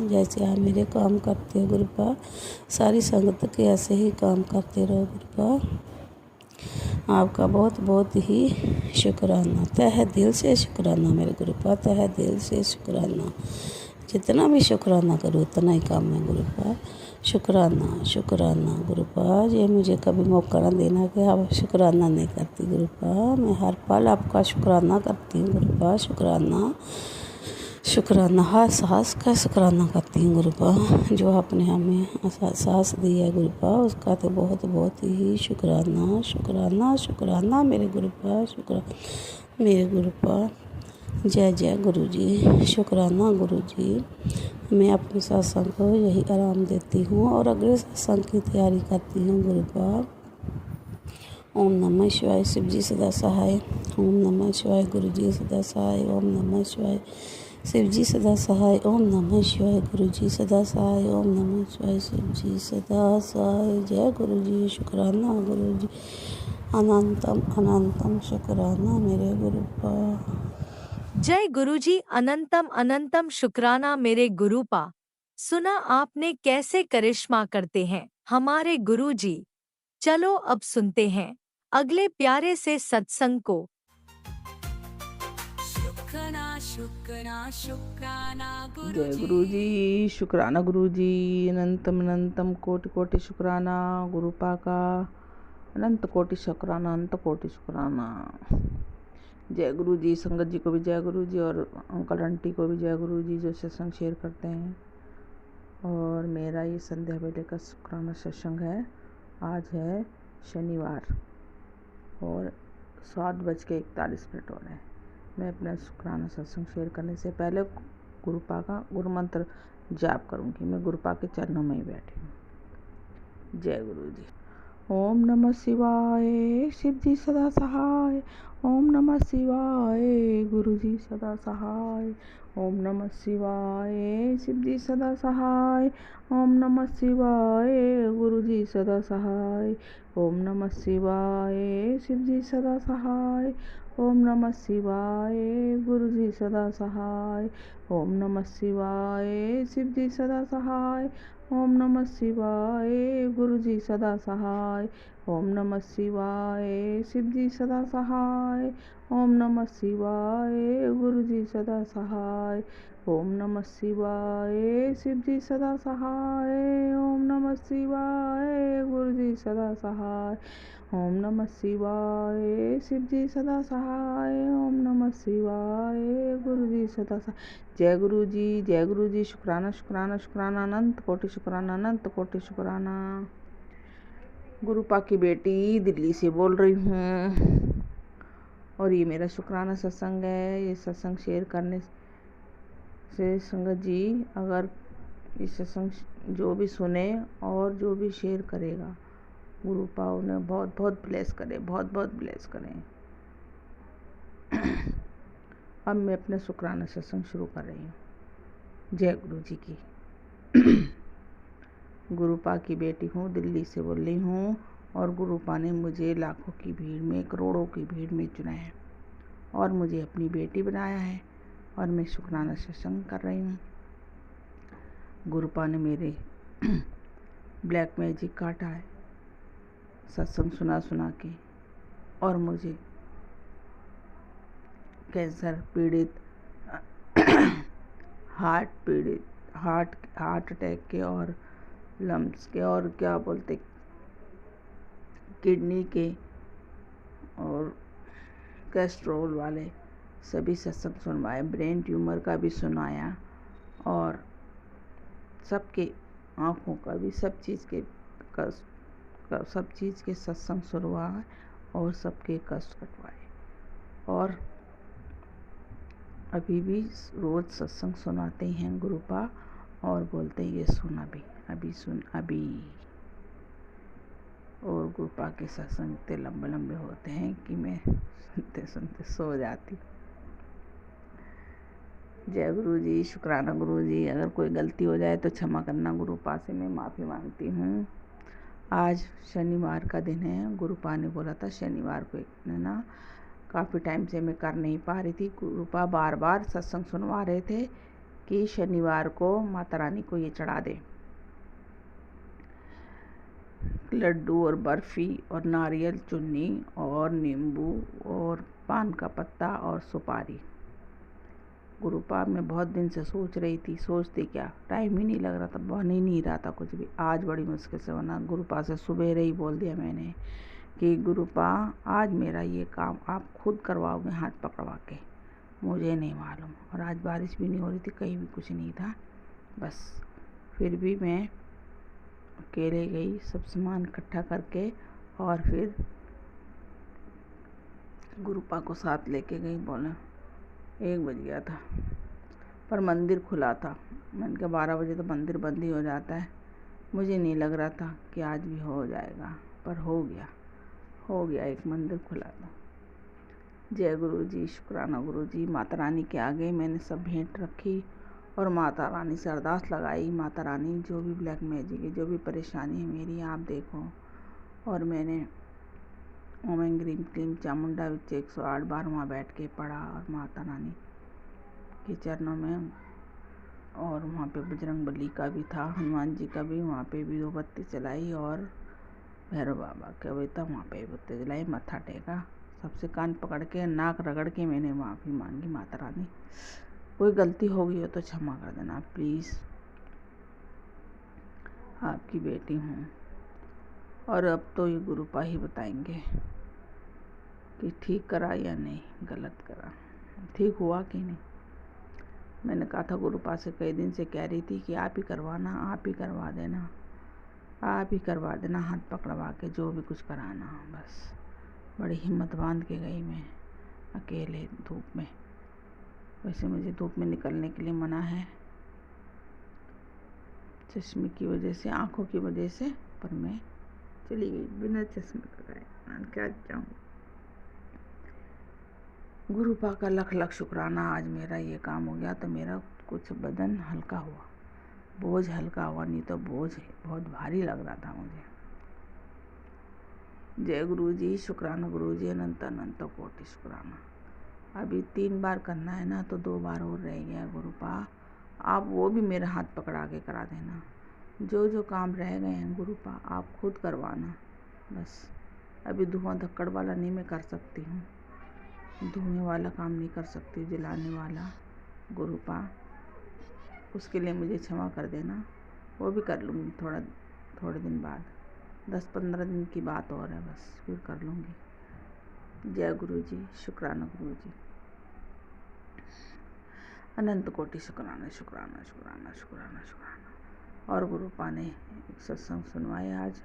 जैसे आप मेरे काम करते हो गुरुपा, सारी संगत के ऐसे ही काम करते रहो गुरुपा। आपका बहुत बहुत ही शुक्राना, तहे दिल से शुक्राना मेरे गुरुपा, तहे दिल से शुक्राना। जितना भी शुक्राना करो उतना ही काम है गुरुपा। शुक्राना गुरुपा। ये मुझे कभी मौका ना देना कि आप शुक्राना नहीं करती गुरुपा। मैं हर पल आपका शुक्राना करती हूँ गुरुपा। शुक्राना हर सांस का शुक्राना करती हूँ गुरुपा। जो आपने हमें सांस दी है गुरुपा उसका तो बहुत बहुत ही शुक्राना मेरे गुरुपा, शुक्राना मेरे गुरुपा। जय जय गुरु जी, शुक्राना गुरु जी। मैं अपने सत्संग को यही आराम देती हूँ और अगले सत्संग की तैयारी करती हूँ गुरुपा। ओम नमः शिवाय, शिव जी सदा सहाय। ओम नमः शिवाय, गुरु जी सदा सहाय। ओम नमः शिवाय, शिव जी सदा सहाय। ओम नमः शिवाय, गुरु जी सदा सहाय। ओम नमः शिवाय, शिव जी सदा सहाय। जय गुरु जी, शुक्राना गुरु जी, अनंतम अनंतम शुक्राना मेरे गुरुपा। जय गुरुजी, अनंतम अनंतम शुक्राना मेरे गुरुपा। सुना आपने कैसे करिश्मा करते हैं हमारे गुरुजी। चलो अब सुनते हैं अगले प्यारे से सत्संग को। शुक्राना जय गुरु जी, शुक्राना गुरु जी, अनंतम अनंतम कोटि कोटि शुक्राना गुरुपा का, अनंत कोटि शुक्राना, अनंत कोटि शुक्राना। जय गुरु जी, संगत जी को भी जय गुरु जी और अंकल आंटी को भी जय गुरु जी जो सत्संग शेयर करते हैं। और मेरा ये संध्या वेले का शुक्राना सत्संग है। आज है शनिवार और 7:41 हो रहे हैं। मैं अपना शुक्राना सत्संग शेयर करने से पहले गुरुपा का गुरु मंत्र जाप करूँगी। मैं गुरुपा के चरणों में ही बैठी हूँ। जय गुरु जी। ओम नमः शिवाय, शिव जी सदा सहाय। ओम नमः शिवाय, गुरु जी सदा सहाय। ओम नमः शिवाय, शिव जी सदा सहाय। ओम नमः शिवाय, गुरु जी सदा सहाय। ओम नमः शिवाय, शिव जी सदा सहाय। ओम नमः शिवाय, गुरु जी सदा सहाय। ओम नमः शिवाय, शिव जी सदा सहाय। ओम नमः शिवाय गुरु जी सदा सहाय। ओम नमः शिवाय शिव जी सदा सहाय। ओम नमः शिवाय गुरु जी सदा सहाय। ओम नमः शिवाय शिव जी सदा सहाय। ओम नमः शिवाय गुरु जी सदा सहाय। ओम नमः शिवाय शिव जी सदा सहाय। ओम नमः शिवाय गुरु जी सदा सहाय। जय गुरु जी। शुक्राना शुक्राना शुक्राना अनंत कोटि शुक्राना अनंत कोटि शुक्राना। गुरुपा की बेटी दिल्ली से बोल रही हूँ और ये मेरा शुक्राना सत्संग है। ये सत्संग शेयर करने से संगत जी अगर ये सत्संग जो भी सुने और जो भी शेयर करेगा गुरुपा उन्हें बहुत बहुत ब्लेस करे, बहुत बहुत ब्लेस करें। अब मैं अपने शुक्राना सत्संग शुरू कर रही हूँ। जय गुरु जी की। गुरुपा की बेटी हूँ, दिल्ली से बोल रही हूँ और गुरुपा ने मुझे लाखों की भीड़ में, करोड़ों की भीड़ में चुना है और मुझे अपनी बेटी बनाया है और मैं शुक्राना सत्संग कर रही हूँ। गुरुपा ने मेरे ब्लैक मैजिक काटा है सत्संग सुना सुना के और मुझे कैंसर पीड़ित, हार्ट अटैक के और लम्स के और क्या बोलते किडनी के और कोलेस्ट्रॉल वाले सभी सत्संग सुनवाए, ब्रेन ट्यूमर का भी सुनाया और सबके आँखों का भी, सब चीज़ के सत्संग सुनवाए और सबके कष्ट कटवाए और अभी भी रोज़ सत्संग सुनाते हैं गुरुपा और बोलते हैं ये सुन अभी सुन अभी। और गुरुपा के सत्संग इतने लंबे लंबे होते हैं कि मैं सुनते सुनते सो जाती। जय गुरु जी। शुक्राना गुरु जी। अगर कोई गलती हो जाए तो क्षमा करना, गुरुपा से मैं माफ़ी मांगती हूँ। आज शनिवार का दिन है। गुरुपा ने बोला था शनिवार को ना, काफ़ी टाइम से मैं कर नहीं पा रही थी। गुरुपा बार बार सत्संग सुनवा रहे थे कि शनिवार को माता रानी को ये चढ़ा दे, लड्डू और बर्फ़ी और नारियल चुन्नी और नींबू और पान का पत्ता और सुपारी। गुरुपा मैं बहुत दिन से सोच रही थी, सोचती क्या, टाइम ही नहीं लग रहा था, बन ही नहीं रहा था कुछ भी। आज बड़ी मुश्किल से बना। गुरुपा से सुबह ही बोल दिया मैंने कि गुरुपा आज मेरा ये काम आप खुद करवाओगे हाथ पकड़वा के, मुझे नहीं मालूम। और आज बारिश भी नहीं हो रही थी, कहीं भी कुछ नहीं था। बस फिर भी मैं अकेले गई, सब सामान इकट्ठा करके और फिर गुरुपा को साथ लेके गई। बोला 1 बज गया था पर मंदिर खुला था। मैंने कहा 12 बजे तो मंदिर बंद ही हो जाता है। मुझे नहीं लग रहा था कि आज भी हो जाएगा, पर हो गया। एक मंदिर खुला था। जय गुरु जी। शुक्राना गुरु जी। माता रानी के आगे मैंने सब भेंट रखी और माता रानी से अरदास लगाई, माता रानी जो भी ब्लैक मैजिक है, जो भी परेशानी है मेरी आप देखो। और मैंने ओम ऐं ग्रीम क्लीम चामुंडा विच 108 बार वहाँ बैठ के पढ़ा और माता रानी के चरणों में। और वहाँ पे बजरंग बली का भी था, हनुमान जी का भी, वहाँ पे भी 2 बत्ती जलाई और भैरव बाबा का भी था, वहाँ पे बत्ती जलाई, मत्था टेका, सबसे कान पकड़ के नाक रगड़ के मैंने माफ़ी मांगी। माता रानी कोई गलती हो गई हो तो क्षमा कर देना प्लीज़, आपकी बेटी हूँ। और अब तो ये गुरुपा ही बताएंगे कि ठीक करा या नहीं, गलत करा, ठीक हुआ कि नहीं। मैंने कहा था गुरुपा से, कई दिन से कह रही थी कि आप ही करवाना, आप ही करवा देना, आप ही करवा देना हाथ पकड़वा के, जो भी कुछ कराना। बस बड़ी हिम्मत बांध के गई मैं अकेले धूप में। वैसे मुझे धूप में निकलने के लिए मना है चश्मे की वजह से, आँखों की वजह से, पर मैं चली गई बिना चश्मे लगाए। मैं क्या जाऊँ। गुरुपा का लख लख शुक्राना, आज मेरा ये काम हो गया तो मेरा कुछ बदन हल्का हुआ, बोझ हल्का हुआ, नहीं तो बोझ बहुत भारी लग रहा था मुझे। जय गुरु जी। शुक्राना गुरु जी। अनंत अनंत कोटि शुक्राना। अभी 3 बार करना है ना, तो 2 बार और रह गया। गुरुपा आप वो भी मेरा हाथ पकड़ा के करा देना, जो जो काम रह गए हैं गुरुपा आप खुद करवाना। बस अभी धुआं धक्कड़ वाला नहीं मैं कर सकती हूँ, धुएं वाला काम नहीं कर सकती, जलाने वाला गुरुपा, उसके लिए मुझे क्षमा कर देना। वो भी कर लूँगी थोड़े दिन बाद, 10-15 दिन की बात और है, बस फिर कर लूँगी। जय गुरु जी, शुक्राना गुरु जी, अनंत कोटि शुक्राना शुक्राना शुक्राना शुक्राना शुक्राना। और गुरुपा ने एक सत्संग सुनवाए आज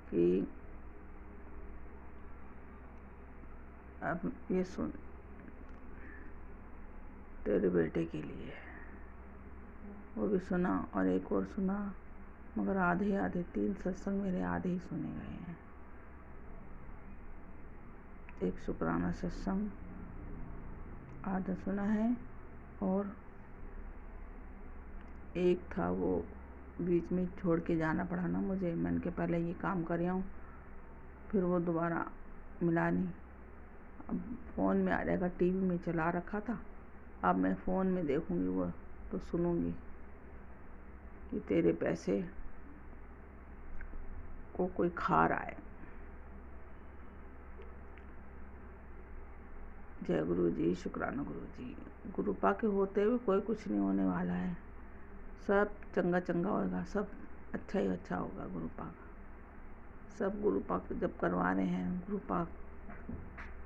कि अब ये सुन तेरे बेटे के लिए, वो भी सुना और एक और सुना, मगर आधे 3 सत्संग मेरे आधे ही सुने गए हैं। एक शुक्राना सत्संग आधा सुना है और एक था वो बीच में छोड़ के जाना पड़ा ना मुझे, मैंने के पहले ये काम कर आऊँ, फिर वो दोबारा मिला नहीं। अब फ़ोन में आ जाएगा, टीवी में चला रखा था, अब मैं फ़ोन में देखूँगी वो तो सुनूँगी कि तेरे पैसे को कोई खा रहा है। जय गुरु जी, शुक्राना गुरु जी। गुरुपा के होते हुए कोई कुछ नहीं होने वाला है, सब चंगा चंगा होगा, सब अच्छा ही अच्छा होगा गुरुपा का। सब गुरुपा जब करवा रहे हैं, गुरुपा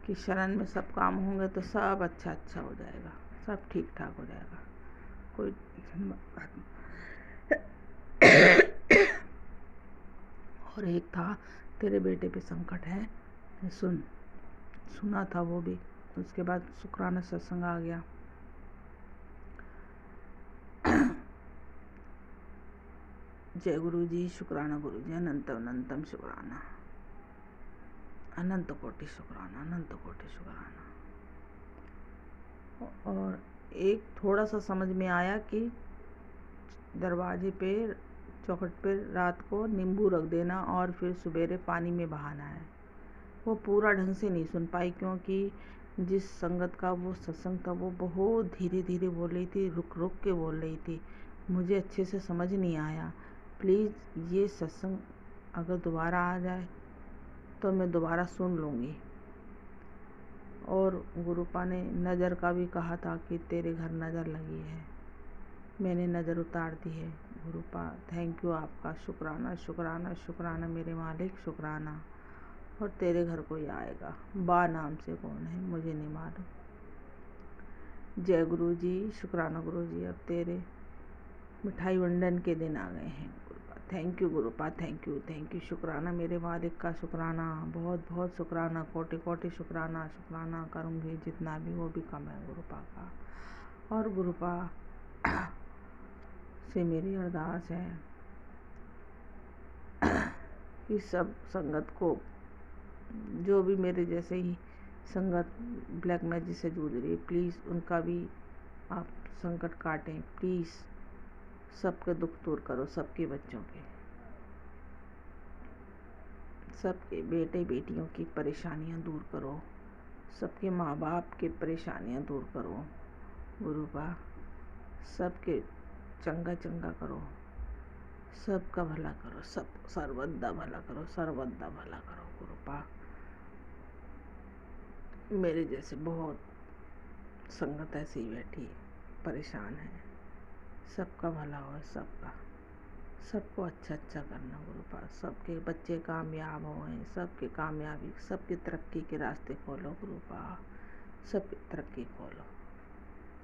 की शरण में सब काम होंगे तो सब अच्छा अच्छा हो जाएगा, सब ठीक ठाक हो जाएगा, कोई और एक था तेरे बेटे पे संकट है, सुना था वो भी। उसके बाद शुक्राना सत्संग आ गया। जय गुरु जी, शुक्राना गुरु जी, अनंतम शुक्राना, अनंत कोटि शुक्राना, अनंत कोटि शुक्राना। और एक थोड़ा सा समझ में आया कि दरवाजे पे चौखट पे रात को नींबू रख देना और फिर सवेरे पानी में बहाना है। वो पूरा ढंग से नहीं सुन पाई क्योंकि जिस संगत का वो सत्संग था वो बहुत धीरे धीरे बोल रही थी, रुक रुक के बोल रही थी, मुझे अच्छे से समझ नहीं आया। प्लीज़ ये सत्संग अगर दोबारा आ जाए तो मैं दोबारा सुन लूँगी। और गुरुपा ने नज़र का भी कहा था कि तेरे घर नज़र लगी है, मैंने नज़र उतार दी है। गुरुपा थैंक यू आपका, शुक्राना शुक्राना शुक्राना मेरे मालिक, शुक्राना। और तेरे घर कोई आएगा, बा नाम से कौन है मुझे नहीं मालूम। जय गुरु जी, शुक्राना गुरु जी। अब तेरे मिठाई वंडन के दिन आ गए हैं गुरुपा, थैंक यू गुरुपा, थैंक यू शुक्राना मेरे मालिक का, शुक्राना, बहुत बहुत शुक्राना, कोटि कोटि शुक्राना, शुक्राना करूँगी जितना भी, वो भी कम है गुरुपा का। और गुरुपा से मेरी अरदास है कि सब संगत को, जो भी मेरे जैसे ही संगत ब्लैक मैजिक से जूझ रही है, प्लीज़ उनका भी आप संकट काटें, प्लीज़ सबके दुख दूर करो, सबके बच्चों के, सबके बेटे बेटियों की परेशानियां दूर करो, सबके माँ बाप की परेशानियां दूर करो गुरुपा, सबके चंगा चंगा करो, सबका भला करो, सब सर्वदा भला करो, सर्वदा भला करो गुरुपा। मेरे जैसे बहुत संगत ऐसी बैठी परेशान है, सबका भला हो, सबको अच्छा अच्छा करना गुरुपा, सबके बच्चे कामयाब हों, सबके कामयाबी, सबकी तरक्की के रास्ते खोलो गुरुपा, सबकी तरक्की खोलो,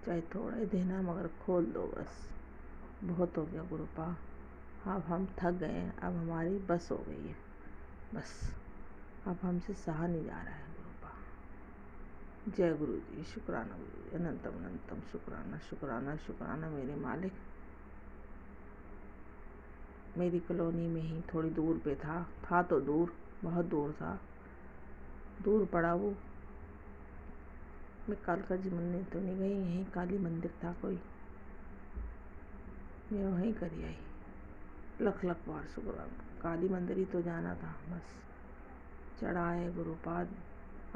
चाहे थोड़ा ही देना मगर खोल दो, बस बहुत हो गया गुरुपा, अब हम थक गए हैं, अब हमारी बस हो गई है, बस अब हमसे सहा नहीं जा रहा है गुरुपा। जय गुरु जी, शुक्राना गुरु जी, अनंतम शुक्राना शुक्राना शुक्राना मेरे मालिक। मेरी कॉलोनी में ही थोड़ी दूर पे था तो दूर, बहुत दूर था, दूर पड़ा वो। मैं कालका जी मंदिर तो नहीं गई, यहीं काली मंदिर था कोई, मैं वहीं करी आई, लख बार शुक्राना, काली मंदिर ही तो जाना था, बस चढ़ाए गुरुपाद।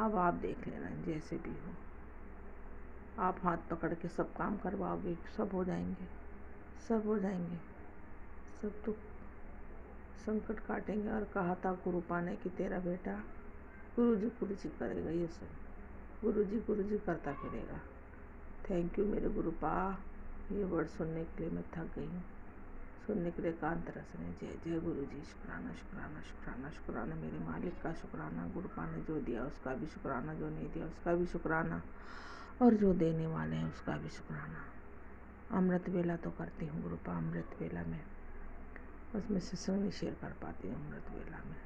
अब आप देख लेना जैसे भी हो, आप हाथ पकड़ के सब काम करवाओगे, सब हो जाएंगे, सब हो जाएंगे, सब दुख संकट काटेंगे। और कहा था गुरुपा ने कि तेरा बेटा गुरुजी करेगा ये सब, गुरुजी करता फिरेगा। थैंक यू मेरे गुरुपा, ये वर्ड सुनने के लिए मैं थक गई हूँ, सुनने के लिए कान तरस रहे। जय जय गुरुजी, शुक्राना शुक्राना शुक्राना शुक्राना मेरे मालिक का शुक्राना। गुरुपा ने जो दिया उसका भी शुक्राना, जो नहीं दिया उसका भी शुक्राना, और जो देने वाले हैं उसका भी शुक्राना। अमृत वेला तो करती हूँ गुरुपा, अमृत वेला में बस मैं सत्संग नहीं शेयर कर पाती हूँ अमृत वेला में।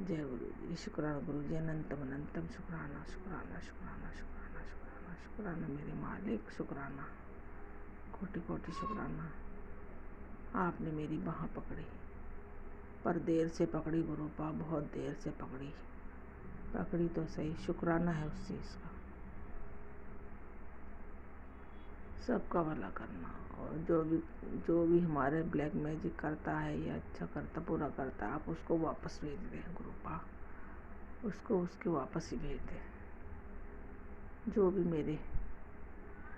जय गुरुजी, शुक्राना गुरुजी, अनंतम अनंतम शुक्राना शुक्राना शुक्राना शुक्राना शुक्राना शुक्राना मेरे मालिक, शुक्राना कोटि कोटि शुक्राना। आपने मेरी बाँह पकड़ी, पर देर से पकड़ी गुरुपा, बहुत देर से पकड़ी तो सही, शुक्राना है उस चीज़ का। सबका भला करना, और जो भी हमारे ब्लैक मैजिक करता है या अच्छा करता पूरा करता है, आप उसको वापस भेज दें गुरुपा, उसको उसके वापस ही भेज दें। जो भी मेरे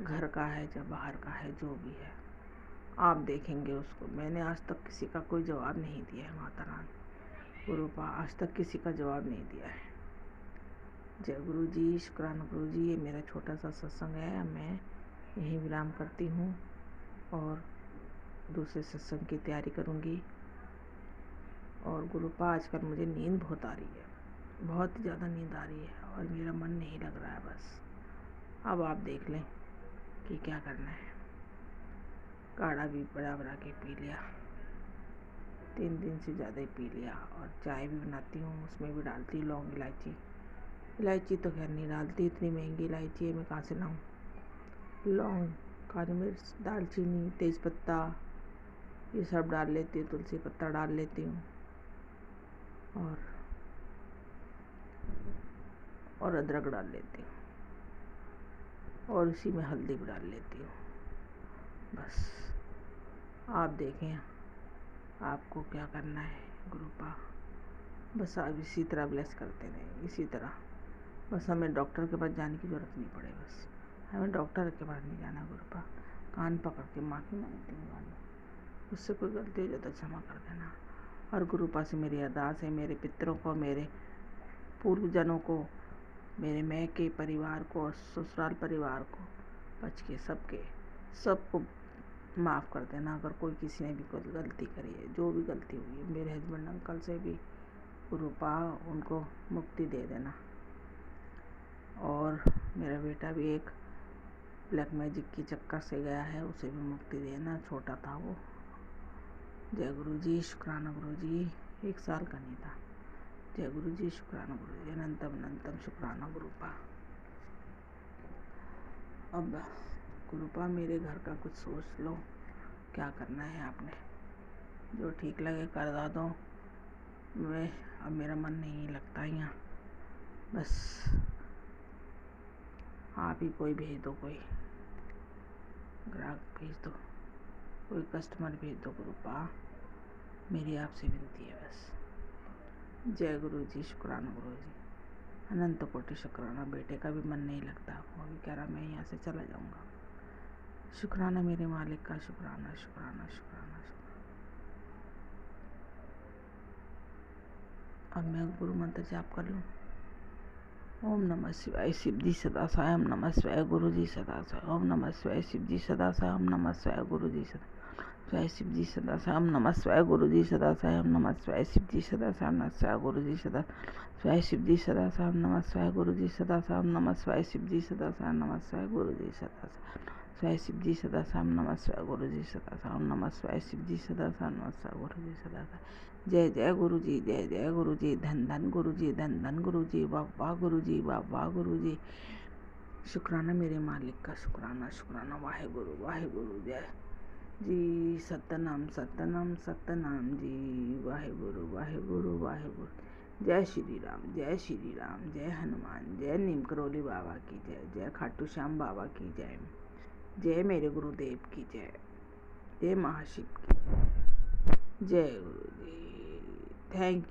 घर का है या बाहर का है, जो भी है आप देखेंगे उसको। मैंने आज तक किसी का कोई जवाब नहीं दिया है माता रानी गुरुपा, आज तक किसी का जवाब नहीं दिया है। जय गुरुजी, शुक्राना गुरुजी। ये मेरा छोटा सा सत्संग है, मैं यहीं विराम करती हूँ और दूसरे सत्संग की तैयारी करूँगी। और गुरुपा आजकल मुझे नींद बहुत आ रही है, बहुत ही ज़्यादा नींद आ रही है, और मेरा मन नहीं लग रहा है। बस अब आप देख लें कि क्या करना है। काढ़ा भी बड़ा के पी लिया, 3 दिन से ज़्यादा ही पी लिया, और चाय भी बनाती हूँ, उसमें भी डालती हूँ लौंग इलायची तो खैर नहीं डालती, इतनी महंगी इलायची है, मैं कहाँ से लाऊँ। लौंग, काली मिर्च, दालचीनी, तेज़पत्ता ये सब डाल लेती हूँ, तुलसी पत्ता डाल लेती हूँ, और अदरक डाल लेती हूँ, और उसी में हल्दी भी डाल लेती हूँ। बस आप देखें आपको क्या करना है गुरुपा, बस आप इसी तरह ब्लेस करते रहें, इसी तरह। बस हमें डॉक्टर के पास जाने की ज़रूरत नहीं पड़े, बस हमें डॉक्टर के पास नहीं जाना गुरुपा। कान पकड़ के माफ़ी मांगती हूँ वालों, उससे कोई गलती हो जाए तो क्षमा कर देना। और गुरुपा से मेरी अरदास है, मेरे पितरों को, मेरे पूर्वजनों को, मेरे मैं के परिवार को और ससुराल परिवार को, बच के सबको माफ़ कर देना। अगर कोई किसी ने भी कोई गलती करी है, जो भी गलती हुई है, मेरे हस्बैंड अंकल से भी गुरुपा उनको मुक्ति दे देना। और मेरा बेटा भी एक ब्लैक मैजिक की चक्कर से गया है, उसे भी मुक्ति देना, छोटा था वो। जय गुरुजी, शुक्राना गुरुजी, 1 साल का नहीं था। जय गुरुजी, शुक्राना गुरुजी, अनंतम अनंतम शुक्राना गुरुपा। अब गुरुपा मेरे घर का कुछ सोच लो, क्या करना है आपने, जो ठीक लगे करवा दो। अब मेरा मन नहीं लगता यहाँ, बस आप ही कोई भेज दो, कोई ग्राहक भेज दो, कोई कस्टमर भेज दो गुरुपा, मेरी आपसे विनती है बस। जय गुरुजी, शुक्राना गुरुजी, अनंत कोटि शुक्राना। बेटे का भी मन नहीं लगता, वो भी कह रहा मैं यहाँ से चला जाऊँगा। शुक्राना मेरे मालिक का, शुक्राना शुक्राना शुक्राना शुक्राना। अब मैं गुरु मंत्र जाप कर लूँ। ओम नमः शिवाय, शिव जी सदा साय, ओम नमः शिवाय, गुरु जी सदा साय, ओम नमः शिवाय, शिव जी सदा साय, ओम नमः शिवाय, गुरु जी सदा साय, शिव जी सदा साय, ओम नमः शिवाय, गुरु जी सदा साय, ओम नमः शिवाय, शिव जी सदा साय, ओम नमः शिवाय, गुरु जी सदा साय, शिव जी सदा साय, ओम नमः शिवाय, गुरु जी सदा साय, ओम नमः शिवाय, शिव जी सदा साय, ओम नमः शिवाय, गुरु जी सदा साय, शिव जी सदा साय, ओम नमः शिवाय, गुरु जी सदा साय, ओम नमः शिवाय, शिव जी सदा साय, ओम नमः शिवाय, गुरु जी सदा साय। जय जय गुरु जी, जय जय गुरु जी, धन धन गुरु जी, धन धन गुरु जी, वाह वाह गुरु जी, वाह वाह गुरु जी। शुक्राना मेरे मालिक का, शुक्राना शुक्राना, वाहेगुरु वाहेगुरु। जय जी, सतनाम सतनाम सतनाम जी, वाहेगुरु वाहेगुरु वाहेगुरु। जय श्री राम, जय श्री राम, जय हनुमान, जय नीम करोली बाबा की जय, जय खाटू श्याम बाबा की जय, जय मेरे गुरुदेव की जय, जय महाशिव की जय। जय गुरु जी, थैंक यू।